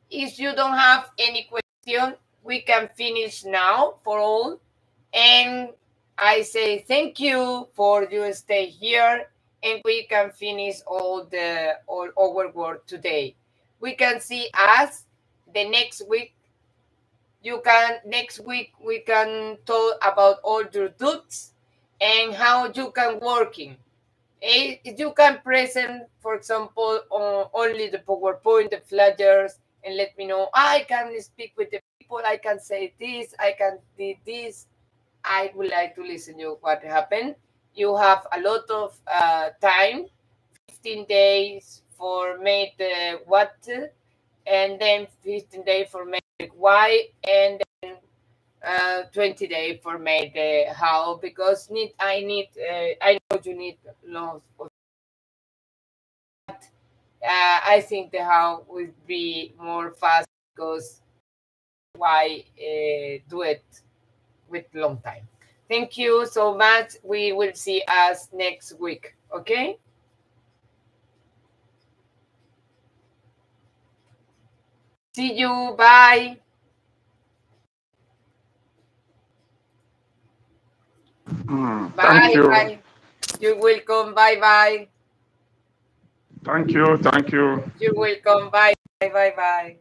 [SPEAKER 2] If you don't have any question, we can finish now for all. And I say thank you for you stay here, and we can finish all our work today. We can see us the next week. Next week we can talk about all your doubts and how you can working. You can present, for example, only the PowerPoint, the flyers, and let me know. I can speak with the people. I can say this. I can do this. I would like to listen to what happened. You have a lot of time, 15 days for make the what, and then 15 days for make why, and then 20 days for make the how, because I know you need lots of. I think the how would be more fast because why do it with long time. Thank you so much. We will see us next week. Okay. See you. Bye.
[SPEAKER 3] Thank
[SPEAKER 2] Bye.
[SPEAKER 3] you.
[SPEAKER 2] Bye. You're welcome. Bye. Bye.
[SPEAKER 3] Thank you. Thank you.
[SPEAKER 2] You're welcome. Bye. Bye. Bye. Bye.